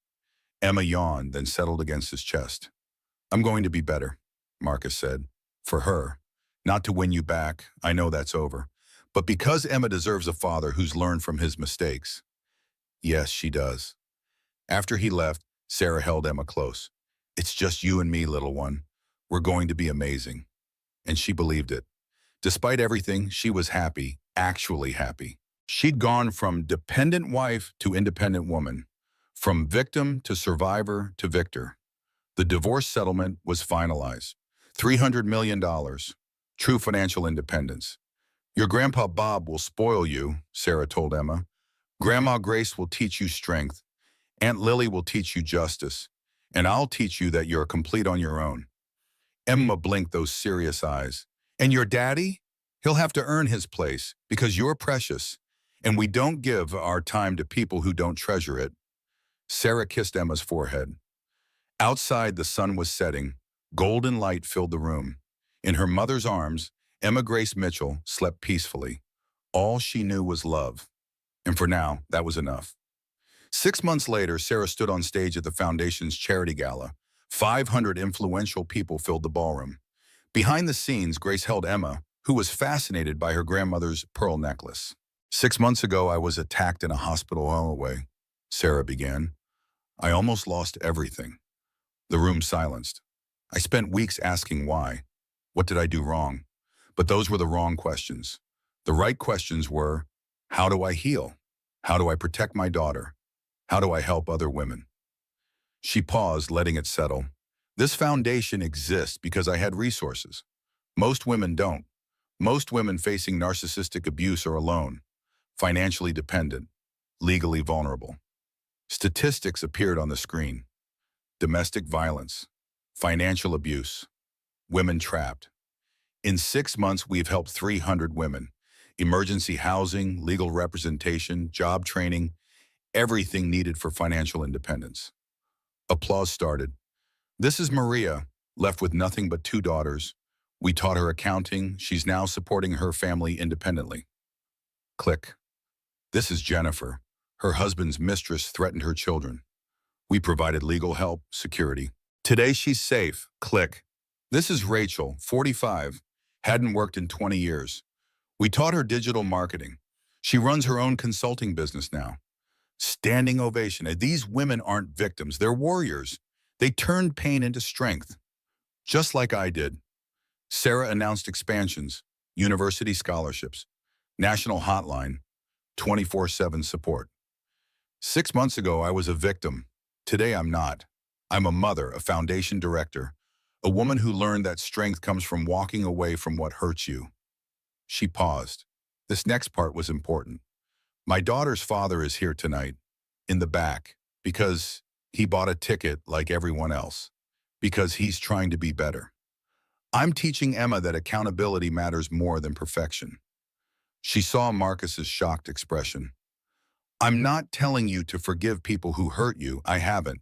Emma yawned, then settled against his chest. I'm going to be better, Marcus said. For her. Not to win you back, I know that's over. But because Emma deserves a father who's learned from his mistakes. Yes, she does. After he left, Sarah held Emma close. It's just you and me, little one. We're going to be amazing. And she believed it. Despite everything, she was happy, actually happy. She'd gone from dependent wife to independent woman, from victim to survivor to victor. The divorce settlement was finalized. $300 million. True financial independence. Your grandpa Bob will spoil you, Sarah told Emma. Grandma Grace will teach you strength. Aunt Lily will teach you justice. And I'll teach you that you're complete on your own. Emma blinked those serious eyes. And your daddy? He'll have to earn his place because you're precious. And we don't give our time to people who don't treasure it. Sarah kissed Emma's forehead. Outside, the sun was setting. Golden light filled the room. In her mother's arms, Emma Grace Mitchell slept peacefully. All she knew was love. And for now, that was enough. 6 months later, Sarah stood on stage at the Foundation's charity gala. 500 influential people filled the ballroom. Behind the scenes, Grace held Emma, who was fascinated by her grandmother's pearl necklace. 6 months ago, I was attacked in a hospital hallway, Sarah began. I almost lost everything. The room silenced. I spent weeks asking why. What did I do wrong? But those were the wrong questions. The right questions were, how do I heal? How do I protect my daughter? How do I help other women? She paused, letting it settle. This foundation exists because I had resources. Most women don't. Most women facing narcissistic abuse are alone, financially dependent, legally vulnerable. Statistics appeared on the screen. Domestic violence, financial abuse, women trapped. In 6 months, we've helped 300 women. Emergency housing, legal representation, job training, everything needed for financial independence. Applause started. This is Maria, left with nothing but 2 daughters. We taught her accounting. She's now supporting her family independently. Click. This is Jennifer. Her husband's mistress threatened her children. We provided legal help, security. Today she's safe. Click. This is Rachel, 45. Hadn't worked in 20 years. We taught her digital marketing. She runs her own consulting business now. Standing ovation. These women aren't victims, they're warriors. They turned pain into strength, just like I did. Sarah announced expansions, university scholarships, national hotline, 24/7 support. 6 months ago, I was a victim. Today, I'm not. I'm a mother, a foundation director, a woman who learned that strength comes from walking away from what hurts you. She paused. This next part was important. My daughter's father is here tonight, in the back, because he bought a ticket like everyone else, because he's trying to be better. I'm teaching Emma that accountability matters more than perfection. She saw Marcus's shocked expression. I'm not telling you to forgive people who hurt you, I haven't,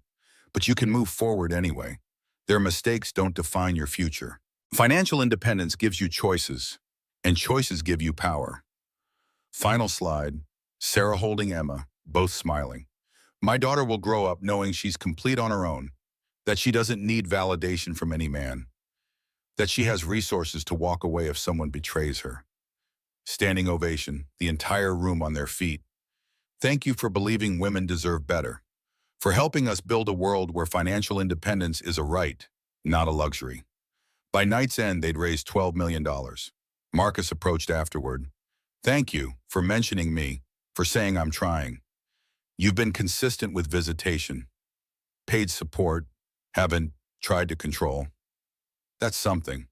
but you can move forward anyway. Their mistakes don't define your future. Financial independence gives you choices, and choices give you power. Final slide, Sarah holding Emma, both smiling. My daughter will grow up knowing she's complete on her own, that she doesn't need validation from any man, that she has resources to walk away if someone betrays her. Standing ovation, the entire room on their feet. Thank you for believing women deserve better, for helping us build a world where financial independence is a right, not a luxury. By night's end, they'd raised $12 million. Marcus approached afterward. Thank you for mentioning me, for saying I'm trying. You've been consistent with visitation, paid support, haven't tried to control. That's something.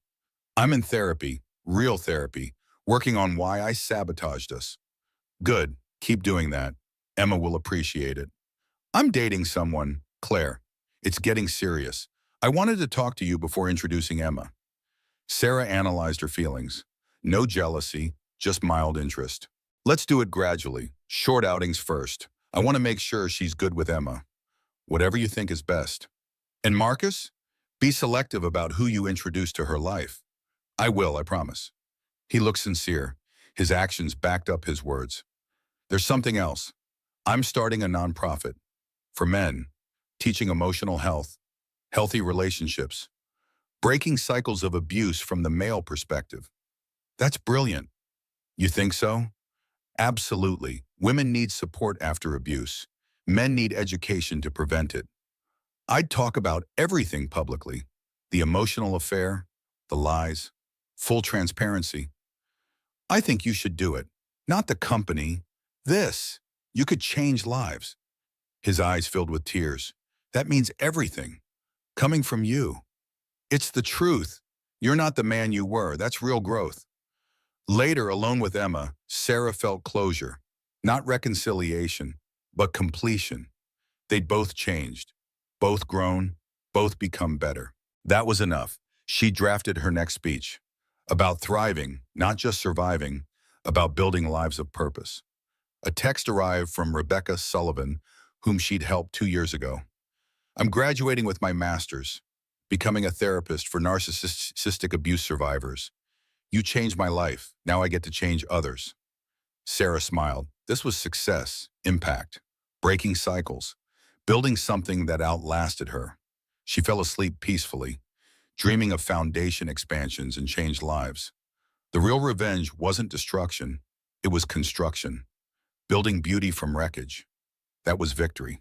I'm in therapy, real therapy, working on why I sabotaged us. Good, keep doing that. Emma will appreciate it. I'm dating someone, Claire. It's getting serious. I wanted to talk to you before introducing Emma. Sarah analyzed her feelings. No jealousy, just mild interest. Let's do it gradually. Short outings first. I want to make sure she's good with Emma. Whatever you think is best. And Marcus? Be selective about who you introduce to her life. I will, I promise. He looked sincere. His actions backed up his words. There's something else. I'm starting a nonprofit for men, teaching emotional health, healthy relationships, breaking cycles of abuse from the male perspective. That's brilliant. You think so? Absolutely. Women need support after abuse. Men need education to prevent it. I'd talk about everything publicly. The emotional affair, the lies, full transparency. I think you should do it. Not the company. This. You could change lives. His eyes filled with tears. That means everything. Coming from you. It's the truth. You're not the man you were. That's real growth. Later, alone with Emma, Sarah felt closure. Not reconciliation, but completion. They'd both changed. Both grown, both become better. That was enough. She drafted her next speech. About thriving, not just surviving, about building lives of purpose. A text arrived from Rebecca Sullivan, whom she'd helped 2 years ago. I'm graduating with my master's, becoming a therapist for narcissistic abuse survivors. You changed my life. Now I get to change others. Sarah smiled. This was success, impact, breaking cycles, building something that outlasted her. She fell asleep peacefully, dreaming of foundation expansions and changed lives. The real revenge wasn't destruction, it was construction. Building beauty from wreckage. That was victory.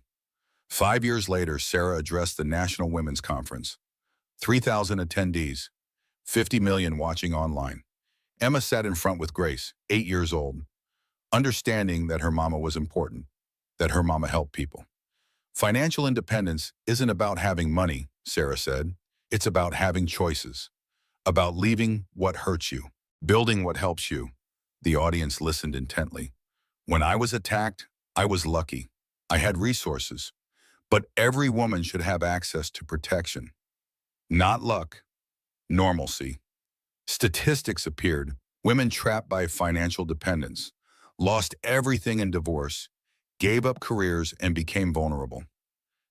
5 years later, Sarah addressed the National Women's Conference. 3,000 attendees, 50 million watching online. Emma sat in front with Grace, 8 years old, understanding that her mama was important, that her mama helped people. Financial independence isn't about having money, Sarah said. It's about having choices, about leaving what hurts you, building what helps you. The audience listened intently. When I was attacked, I was lucky. I had resources. But every woman should have access to protection. Not luck, normalcy. Statistics appeared. Women trapped by financial dependence, lost everything in divorce, gave up careers, and became vulnerable.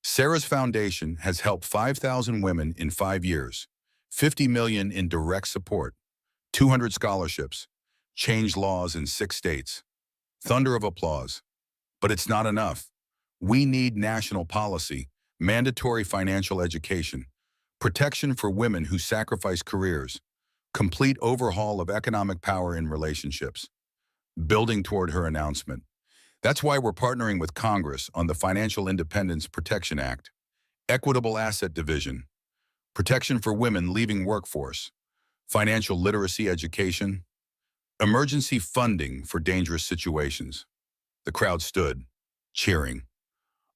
Sarah's foundation has helped 5,000 women in 5 years, 50 million in direct support, 200 scholarships, changed laws in 6 states. Thunder of applause. But it's not enough. We need national policy, mandatory financial education, protection for women who sacrifice careers, complete overhaul of economic power in relationships, building toward her announcement. That's why we're partnering with Congress on the Financial Independence Protection Act, Equitable Asset Division, protection for women leaving workforce, financial literacy education, emergency funding for dangerous situations. The crowd stood, cheering.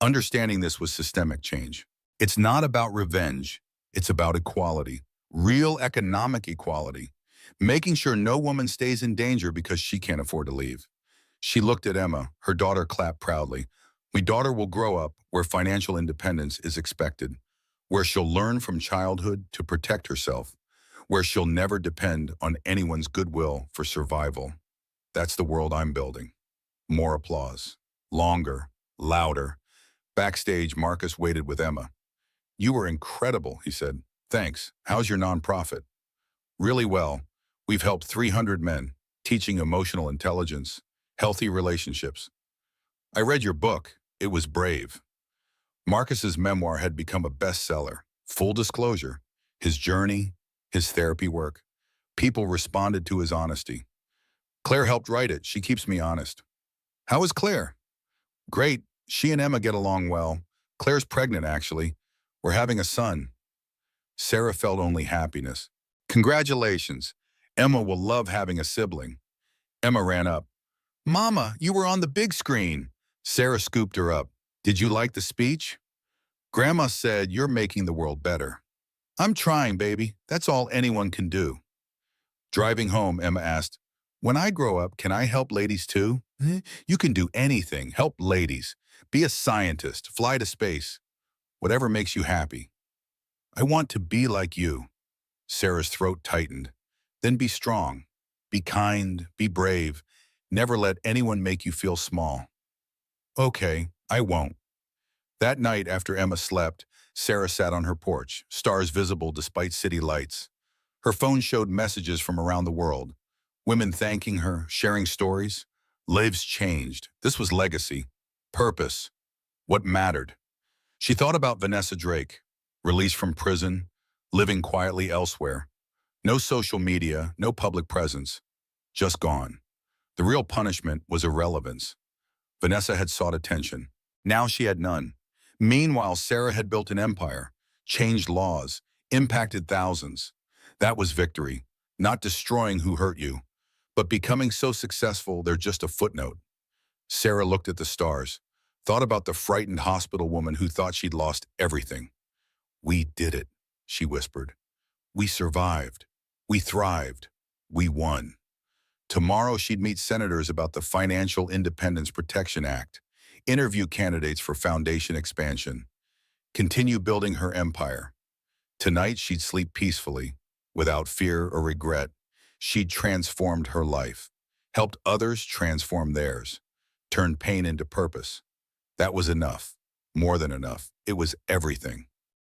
Understanding this was systemic change. It's not about revenge, it's about equality, real economic equality, making sure no woman stays in danger because she can't afford to leave. She looked at Emma, her daughter clapped proudly. My daughter will grow up where financial independence is expected, where she'll learn from childhood to protect herself, where she'll never depend on anyone's goodwill for survival. That's the world I'm building. More applause. Longer, louder. Backstage, Marcus waited with Emma. You were incredible, he said. Thanks. How's your nonprofit? Really well. We've helped 300 men, teaching emotional intelligence, healthy relationships. I read your book. It was brave. Marcus's memoir had become a bestseller. Full disclosure, his journey, his therapy work. People responded to his honesty. Claire helped write it. She keeps me honest. How is Claire? Great. She and Emma get along well. Claire's pregnant, actually. We're having a son. Sarah felt only happiness. Congratulations. Emma will love having a sibling. Emma ran up. Mama, you were on the big screen. Sarah scooped her up. Did you like the speech? Grandma said you're making the world better. I'm trying, baby. That's all anyone can do. Driving home, Emma asked, when I grow up, can I help ladies too? You can do anything. Help ladies. Be a scientist. Fly to space. Whatever makes you happy. I want to be like you. Sarah's throat tightened. Then be strong. Be kind. Be brave. Never let anyone make you feel small. Okay, I won't. That night, after Emma slept, Sarah sat on her porch, stars visible despite city lights. Her phone showed messages from around the world. Women thanking her, sharing stories. Lives changed. This was legacy. Purpose. What mattered. She thought about Vanessa Drake, released from prison, living quietly elsewhere. No social media, no public presence. Just gone. The real punishment was irrelevance. Vanessa had sought attention. Now she had none. Meanwhile, Sarah had built an empire, changed laws, impacted thousands. That was victory, not destroying who hurt you, but becoming so successful they're just a footnote. Sarah looked at the stars, thought about the frightened hospital woman who thought she'd lost everything. We did it, she whispered. We survived. We thrived. We won. Tomorrow she'd meet senators about the Financial Independence Protection Act, interview candidates for foundation expansion, continue building her empire. Tonight she'd sleep peacefully, without fear or regret. She'd transformed her life, helped others transform theirs, turned pain into purpose. That was enough, more than enough. It was everything.